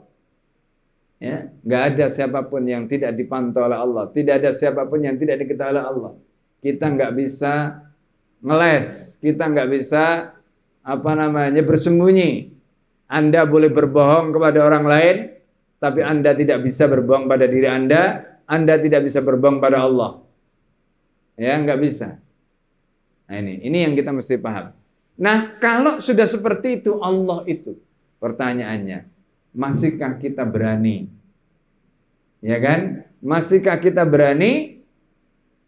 Ya, enggak ada siapapun yang tidak dipantau oleh Allah, tidak ada siapapun yang tidak diketahui oleh Allah. Kita enggak bisa ngeles, kita enggak bisa bersembunyi. Anda boleh berbohong kepada orang lain, tapi Anda tidak bisa berbohong pada diri Anda tidak bisa berbohong pada Allah. Ya, enggak bisa. Nah, ini yang kita mesti paham. Nah, kalau sudah seperti itu Allah itu, pertanyaannya, masihkah kita berani? Ya kan? Masihkah kita berani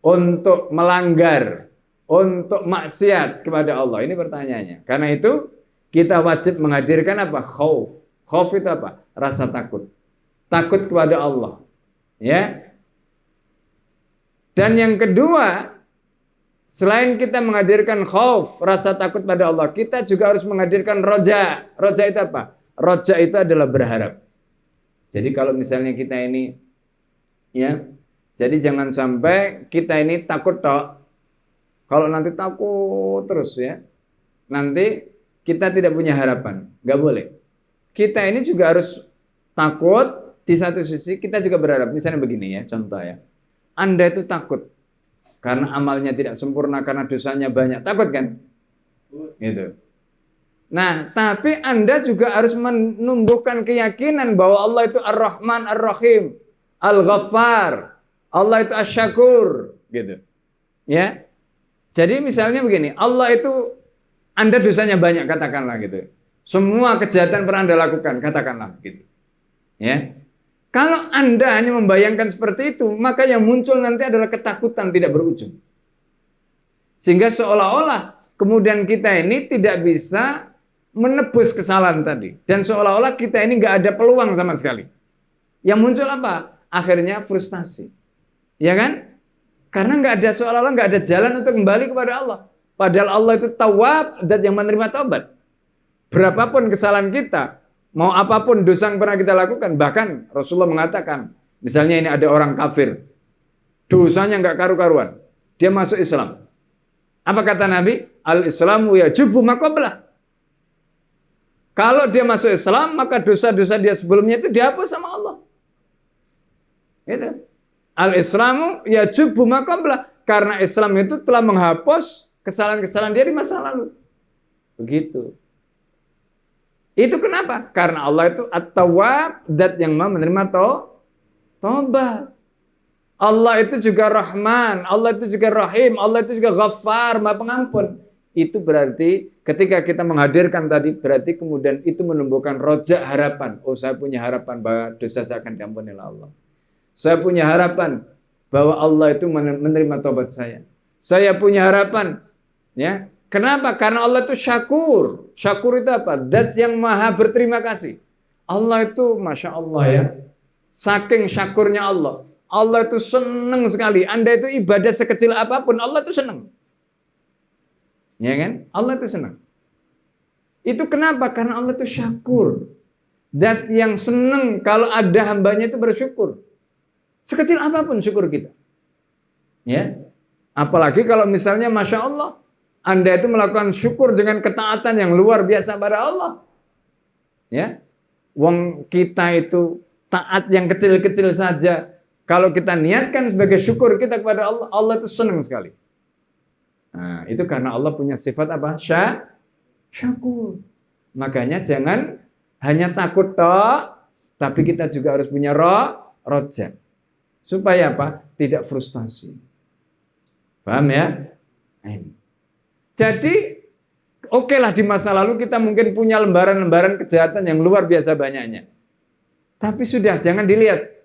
untuk melanggar, untuk maksiat kepada Allah? Ini pertanyaannya. Karena itu kita wajib menghadirkan apa? Khauf. Khauf itu apa? Rasa takut. Takut kepada Allah. Ya. Dan yang kedua, selain kita menghadirkan khauf, rasa takut pada Allah, kita juga harus menghadirkan roja. Roja itu apa? Roja itu adalah berharap. Jadi kalau misalnya kita ini, ya, jadi jangan sampai kita ini takut toh. Kalau nanti takut terus ya, nanti kita tidak punya harapan. Nggak boleh. Kita ini juga harus takut, di satu sisi kita juga berharap. Misalnya begini ya, contoh ya. Anda itu takut karena amalnya tidak sempurna, karena dosanya banyak. Takut kan? Gitu. Nah, tapi Anda juga harus menumbuhkan keyakinan bahwa Allah itu Ar-Rahman Ar-Rahim, Al-Ghaffar, Allah itu Asy-Syakur, gitu. Ya. Jadi misalnya begini, Allah itu, Anda dosanya banyak, katakanlah gitu. Semua kejahatan pernah Anda lakukan, katakanlah gitu. Ya. Kalau Anda hanya membayangkan seperti itu, maka yang muncul nanti adalah ketakutan tidak berujung. Sehingga seolah-olah kemudian kita ini tidak bisa menebus kesalahan tadi. Dan seolah-olah kita ini nggak ada peluang sama sekali. Yang muncul apa? Akhirnya frustasi. Ya kan? Karena nggak ada, seolah-olah nggak ada jalan untuk kembali kepada Allah. Padahal Allah itu tawwab, dan yang menerima taubat. Berapapun kesalahan kita, mau apapun dosa yang pernah kita lakukan, bahkan Rasulullah mengatakan, misalnya ini ada orang kafir, dosanya nggak karu-karuan, dia masuk Islam. Apa kata Nabi? Al-Islamu yajubu ma qablah. Kalau dia masuk Islam, maka dosa-dosa dia sebelumnya itu dihapus sama Allah. Gitu. Al-Islamu yajubu ma qablah. Karena Islam itu telah menghapus kesalahan-kesalahan dia di masa lalu. Begitu. Itu kenapa? Karena Allah itu At-Tawwab, zat yang Maha menerima taubat. Allah itu juga Rahman, Allah itu juga Rahim, Allah itu juga Ghaffar, Maha Pengampun. Itu berarti ketika kita menghadirkan tadi, berarti kemudian itu menumbuhkan roja harapan. Oh, saya punya harapan bahwa dosa saya akan diampuni oleh Allah. Saya punya harapan bahwa Allah itu menerima taubat saya. Saya punya harapan, ya. Kenapa? Karena Allah itu syakur. Syakur itu apa? Zat yang maha berterima kasih. Allah itu, Masya Allah ya, Saking syakurnya Allah. Allah itu senang sekali. Anda itu ibadah sekecil apapun, Allah itu senang. Ya kan? Allah itu senang. Itu kenapa? Karena Allah itu syakur. Zat yang senang kalau ada hambanya itu bersyukur. Sekecil apapun syukur kita. Ya. Apalagi kalau misalnya Masya Allah, Anda itu melakukan syukur dengan ketaatan yang luar biasa pada Allah. Ya. Wong kita itu taat yang kecil-kecil saja. Kalau kita niatkan sebagai syukur kita kepada Allah, Allah itu senang sekali. Nah, itu karena Allah punya sifat apa? Syakur. Makanya jangan hanya takut toh, tapi kita juga harus punya roja. Supaya apa? Tidak frustasi. Paham ya? Ini. Jadi, oke lah di masa lalu kita mungkin punya lembaran-lembaran kejahatan yang luar biasa banyaknya. Tapi sudah, jangan dilihat.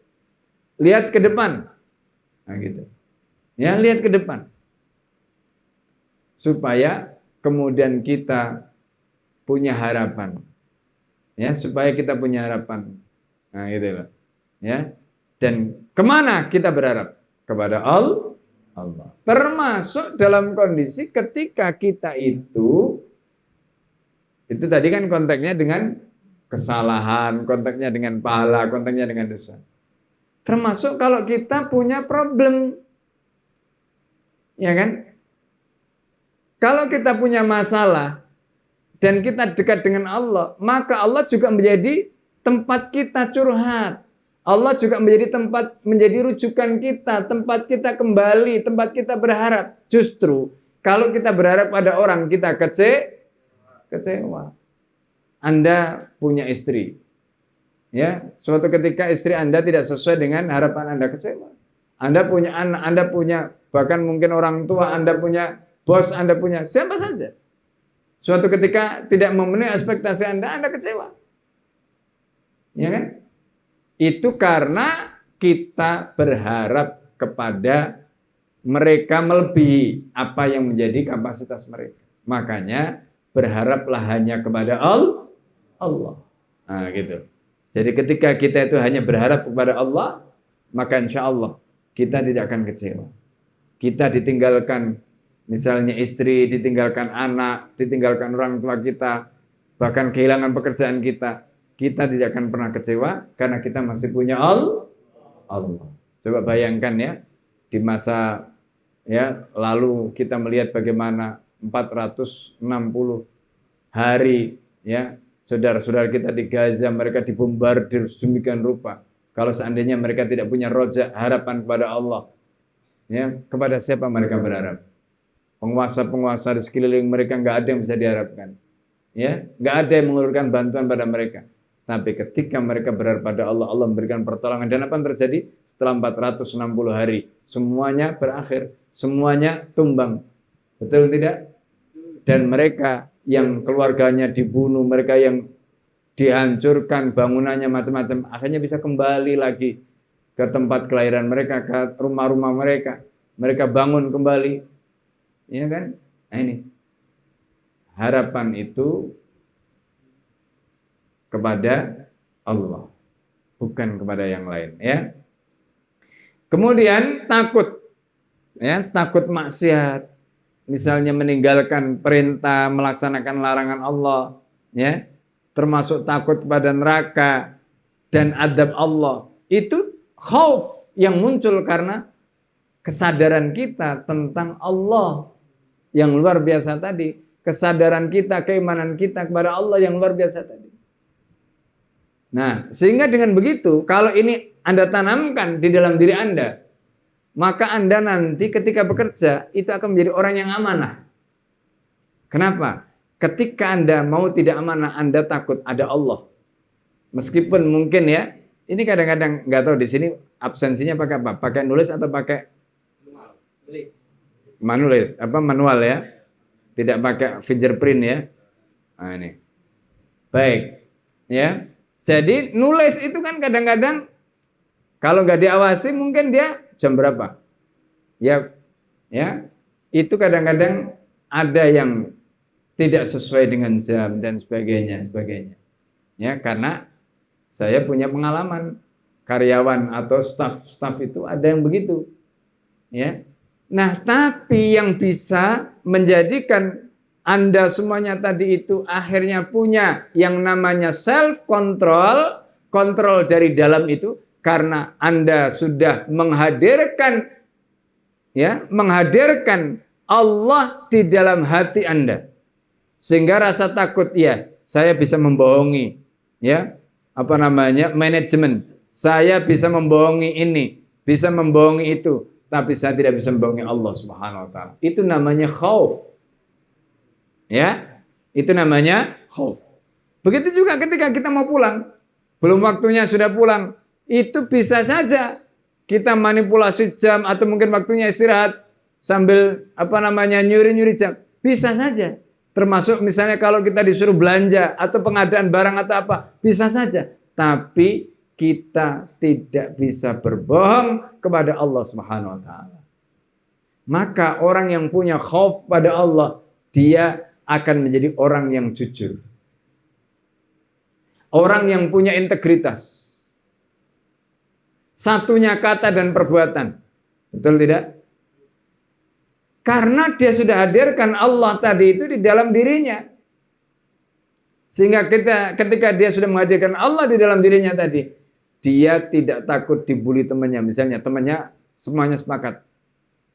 Lihat ke depan. Nah gitu. Ya, lihat ke depan. Supaya kemudian kita punya harapan. Ya, supaya kita punya harapan. Nah gitu loh. Ya. Dan kemana kita berharap? Kepada Allah. Termasuk dalam kondisi ketika kita itu tadi kan konteksnya dengan kesalahan, konteksnya dengan pahala, konteksnya dengan dosa. Termasuk kalau kita punya problem. Ya kan? Kalau kita punya masalah dan kita dekat dengan Allah, maka Allah juga menjadi tempat kita curhat. Allah juga menjadi rujukan kita, tempat kita kembali, tempat kita berharap. Justru kalau kita berharap pada orang, kita kecewa. Anda punya istri, ya, suatu ketika istri Anda tidak sesuai dengan harapan Anda, kecewa. Anda punya anak, Anda punya bahkan mungkin orang tua, Anda punya bos, Anda punya siapa saja. Suatu ketika tidak memenuhi ekspektasi Anda kecewa. Ya kan? Itu karena kita berharap kepada mereka melebihi apa yang menjadi kapasitas mereka. Makanya berharaplah hanya kepada Allah. Nah gitu. Jadi ketika kita itu hanya berharap kepada Allah, maka insya Allah kita tidak akan kecewa. Kita ditinggalkan, misalnya istri, ditinggalkan anak, ditinggalkan orang tua kita, bahkan kehilangan pekerjaan kita tidak akan pernah kecewa karena kita masih punya Allah. Coba bayangkan ya, di masa ya lalu kita melihat bagaimana 460 hari ya saudara-saudara kita di Gaza, mereka dibombardir sedemikian rupa. Kalau seandainya mereka tidak punya roja harapan kepada Allah, ya kepada siapa mereka berharap? Penguasa-penguasa di sekeliling mereka nggak ada yang bisa diharapkan, ya nggak ada yang mengulurkan bantuan pada mereka. Tapi ketika mereka berharap pada Allah, Allah memberikan pertolongan. Dan apa yang terjadi? Setelah 460 hari, semuanya berakhir, semuanya tumbang. Betul tidak? Dan mereka yang keluarganya dibunuh, mereka yang dihancurkan bangunannya macam-macam, akhirnya bisa kembali lagi ke tempat kelahiran mereka, ke rumah-rumah mereka. Mereka bangun kembali. Ya kan? Nah ini. Harapan itu kepada Allah, bukan kepada yang lain, ya. Kemudian takut, ya, takut maksiat, misalnya meninggalkan perintah, melaksanakan larangan Allah, ya, termasuk takut pada neraka dan adab Allah. Itu khauf yang muncul karena kesadaran kita tentang Allah yang luar biasa tadi, kesadaran kita, keimanan kita kepada Allah yang luar biasa tadi. Nah, sehingga dengan begitu, kalau ini Anda tanamkan di dalam diri Anda, maka Anda nanti ketika bekerja, itu akan menjadi orang yang amanah. Kenapa? Ketika Anda mau tidak amanah, Anda takut ada Allah. Meskipun mungkin ya, ini kadang-kadang nggak tahu di sini absensinya pakai apa? Pakai nulis atau pakai manual ya? Tidak pakai fingerprint ya? Nah ini. Baik, ya. Jadi nulis itu kan kadang-kadang kalau nggak diawasi mungkin dia jam berapa? Ya, itu kadang-kadang ada yang tidak sesuai dengan jam dan sebagainya. Ya, karena saya punya pengalaman karyawan atau staf itu ada yang begitu. Ya. Nah, tapi yang bisa menjadikan Anda semuanya tadi itu akhirnya punya yang namanya self control, kontrol dari dalam itu karena Anda sudah menghadirkan Allah di dalam hati Anda. Sehingga rasa takut, ya, saya bisa membohongi, ya, manajemen. Saya bisa membohongi ini, bisa membohongi itu, tapi saya tidak bisa membohongi Allah Subhanahu wa taala. Itu namanya khauf. Ya. Itu namanya khauf. Begitu juga ketika kita mau pulang, belum waktunya sudah pulang, itu bisa saja kita manipulasi jam atau mungkin waktunya istirahat sambil nyuri-nyuri jam. Bisa saja. Termasuk misalnya kalau kita disuruh belanja atau pengadaan barang atau apa, bisa saja. Tapi kita tidak bisa berbohong kepada Allah Subhanahu wa taala. Maka orang yang punya khauf pada Allah, dia akan menjadi orang yang jujur. Orang yang punya integritas. Satunya kata dan perbuatan. Betul tidak? Karena dia sudah hadirkan Allah tadi itu di dalam dirinya. Sehingga ketika dia sudah menghadirkan Allah di dalam dirinya tadi, dia tidak takut dibully temannya. Misalnya temannya semuanya sepakat,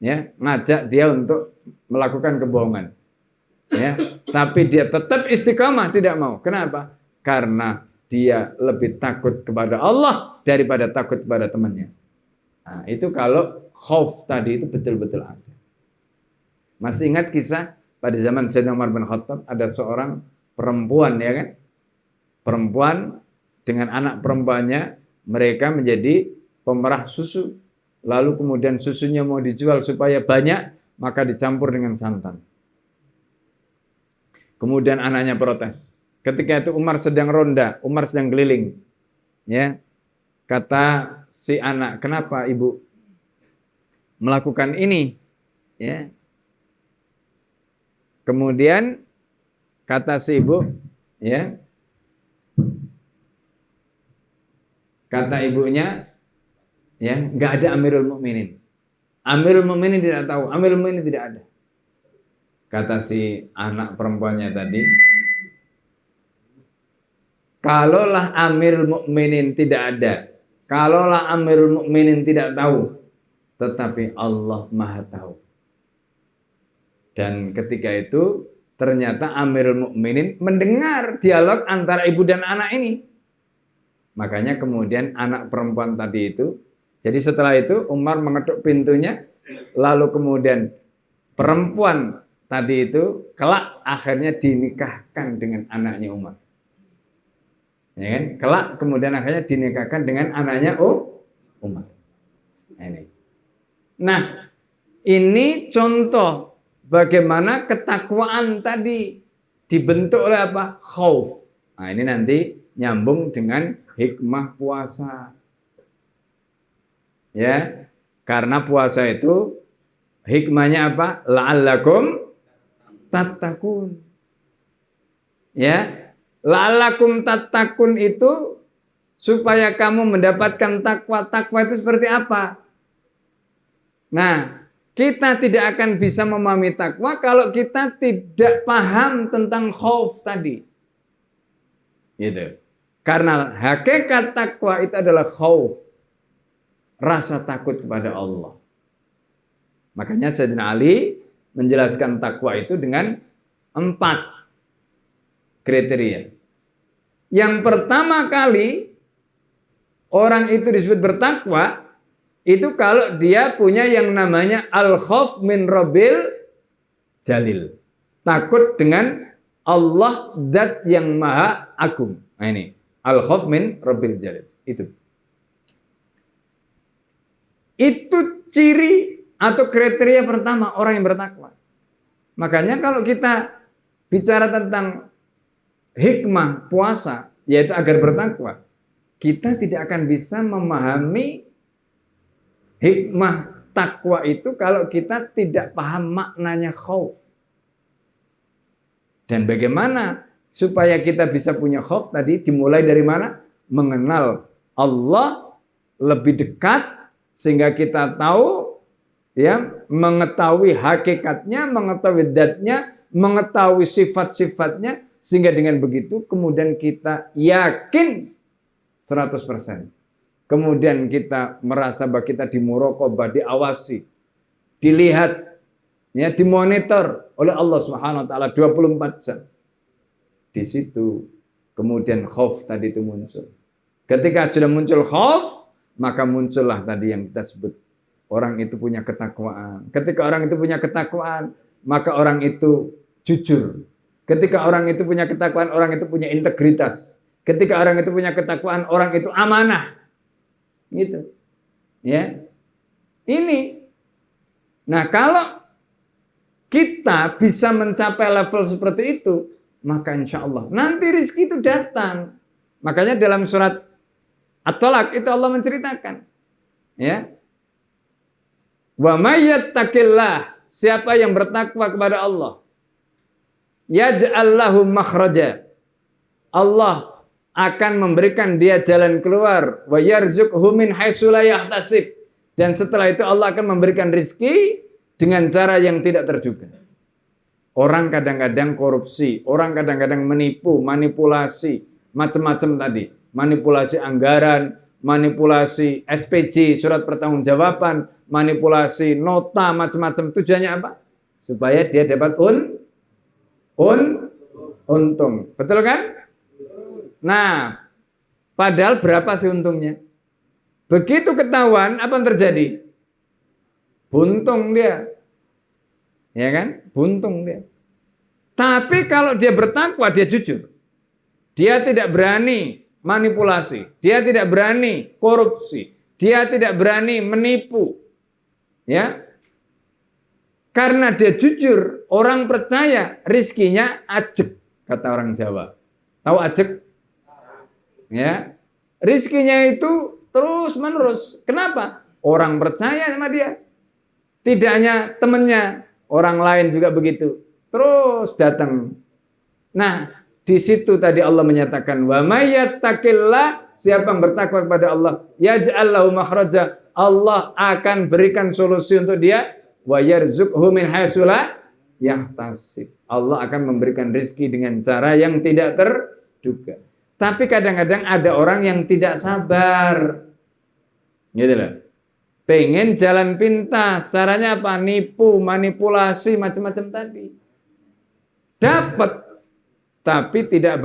ya, ngajak dia untuk melakukan kebohongan, ya, tapi dia tetap istiqamah tidak mau. Kenapa? Karena dia lebih takut kepada Allah daripada takut kepada temannya. Nah, itu kalau khauf tadi itu betul-betul ada. Masih ingat kisah pada zaman Sayyidina Umar bin Khattab, ada seorang perempuan, ya kan? Perempuan dengan anak perempuannya, mereka menjadi pemerah susu. Lalu kemudian susunya mau dijual supaya banyak, maka dicampur dengan santan. Kemudian anaknya protes. Ketika itu Umar sedang ronda, Umar sedang keliling. Ya. Kata si anak, "Kenapa ibu melakukan ini?" Ya. Kemudian kata si ibu, ya, kata ibunya, ya, nggak ada Amirul Mukminin. Amirul Mukminin tidak tahu, Amirul Mukminin tidak ada. Kata si anak perempuannya tadi, kalaulah Amirul Mukminin tidak ada, kalaulah Amirul Mukminin tidak tahu, tetapi Allah Maha tahu. Dan ketika itu ternyata Amirul Mukminin mendengar dialog antara ibu dan anak ini. Makanya kemudian anak perempuan tadi itu, jadi setelah itu Umar mengetuk pintunya, lalu kemudian perempuan tadi itu kelak akhirnya dinikahkan dengan anaknya Umar. Ya kan? Kelak kemudian akhirnya dinikahkan dengan anaknya Umar. Nah, ini contoh bagaimana ketakwaan tadi dibentuk oleh apa? Khauf. Nah, ini nanti nyambung dengan hikmah puasa. Ya, karena puasa itu hikmahnya apa? La'allakum tattaqun. Ya, la'allakum tattaqun itu supaya kamu mendapatkan takwa. Takwa itu seperti apa? Nah, kita tidak akan bisa memahami takwa kalau kita tidak paham tentang khauf tadi. Gitu. Karena hakikat takwa itu adalah khauf. Rasa takut kepada Allah. Makanya Sayyidina Ali menjelaskan takwa itu dengan 4 kriteria. Yang pertama kali orang itu disebut bertakwa itu kalau dia punya yang namanya al-khauf min rabbil jalil. Takut dengan Allah zat yang maha agung. Nah ini, al-khauf min rabbil jalil. Itu ciri atau kriteria pertama orang yang bertakwa. Makanya kalau kita bicara tentang hikmah puasa, yaitu agar bertakwa, kita tidak akan bisa memahami hikmah takwa itu kalau kita tidak paham maknanya khauf. Dan bagaimana supaya kita bisa punya khauf tadi dimulai dari mana? Mengenal Allah lebih dekat sehingga kita tahu ya, mengetahui hakikatnya, mengetahui zatnya, mengetahui sifat-sifatnya, sehingga dengan begitu kemudian kita yakin 100%. Kemudian kita merasa bahwa kita dimuraqabah, diawasi, dilihat, ya, dimonitor oleh Allah Subhanahu wa taala 24 jam. Di situ kemudian khauf tadi itu muncul. Ketika sudah muncul khauf, maka muncullah tadi yang kita sebut, orang itu punya ketakwaan. Ketika orang itu punya ketakwaan, maka orang itu jujur. Ketika orang itu punya ketakwaan, orang itu punya integritas. Ketika orang itu punya ketakwaan, orang itu amanah. Gitu. Ya. Ini. Nah, kalau kita bisa mencapai level seperti itu, maka insya Allah nanti rezeki itu datang. Makanya dalam surat At-Talaq itu Allah menceritakan, ya. Wa may yattaqillah, siapa yang bertakwa kepada Allah, yaj'al lahu makhraja, Allah akan memberikan dia jalan keluar, wa yarzuqhu min haitsu la yahtasib, dan setelah itu Allah akan memberikan rezeki dengan cara yang tidak terduga. Orang kadang-kadang korupsi, orang kadang-kadang menipu, manipulasi, macam-macam tadi. Manipulasi anggaran, manipulasi SPJ, surat pertanggungjawaban, manipulasi nota, macam-macam. Tujuannya apa? Supaya dia dapat untung. Betul kan? Nah, padahal berapa sih untungnya? Begitu ketahuan, apa yang terjadi? Buntung dia. Ya kan? Buntung dia. Tapi kalau dia bertakwa, dia jujur. Dia tidak berani manipulasi. Dia tidak berani korupsi. Dia tidak berani menipu. Ya. Karena dia jujur, orang percaya rizkinya ajek, kata orang Jawa. Tahu ajek? Ya. Rizkinya itu terus menerus. Kenapa? Orang percaya sama dia. Tidak hanya temannya, orang lain juga begitu. Terus datang. Nah, di situ tadi Allah menyatakan, wa may yattaqillah, siapa yang bertakwa kepada Allah, yaj'al lahu makhraja, Allah akan berikan solusi untuk dia, wa yarzuqhu min haitsu la yahtasib. Allah akan memberikan rezeki dengan cara yang tidak terduga. Tapi kadang-kadang ada orang yang tidak sabar. Gitu loh. Pengen jalan pintas, caranya apa? Nipu, manipulasi, macam-macam tadi. Dapat, tapi tidak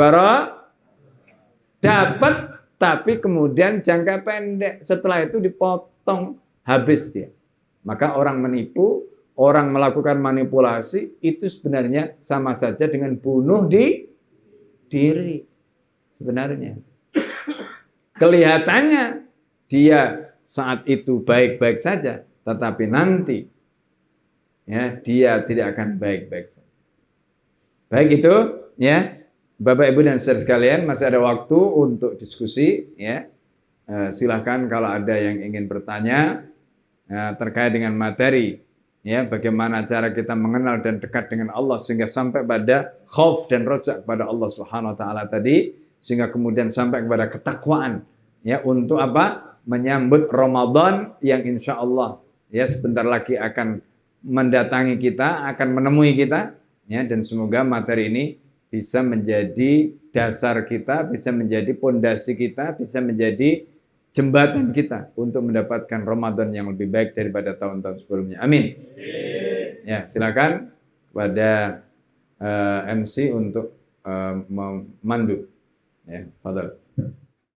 dapat, tapi kemudian jangka pendek. Setelah itu dipotong, habis dia. Maka orang menipu, orang melakukan manipulasi, itu sebenarnya sama saja dengan bunuh diri. Sebenarnya. Kelihatannya dia saat itu baik-baik saja, tetapi nanti ya dia tidak akan baik-baik saja. Baik itu ya, Bapak Ibu dan saudara sekalian, masih ada waktu untuk diskusi ya. Silahkan kalau ada yang ingin bertanya terkait dengan materi ya, bagaimana cara kita mengenal dan dekat dengan Allah sehingga sampai pada khauf dan rojak kepada Allah Subhanahu wa taala tadi, sehingga kemudian sampai kepada ketakwaan ya, untuk apa? Menyambut Ramadan yang insya Allah ya sebentar lagi akan mendatangi kita, akan menemui kita ya, dan semoga materi ini bisa menjadi dasar kita, bisa menjadi pondasi kita, bisa menjadi jembatan kita untuk mendapatkan Ramadan yang lebih baik daripada tahun-tahun sebelumnya. Amin. Ya, silakan kepada MC untuk memandu. Ya, Fadhal.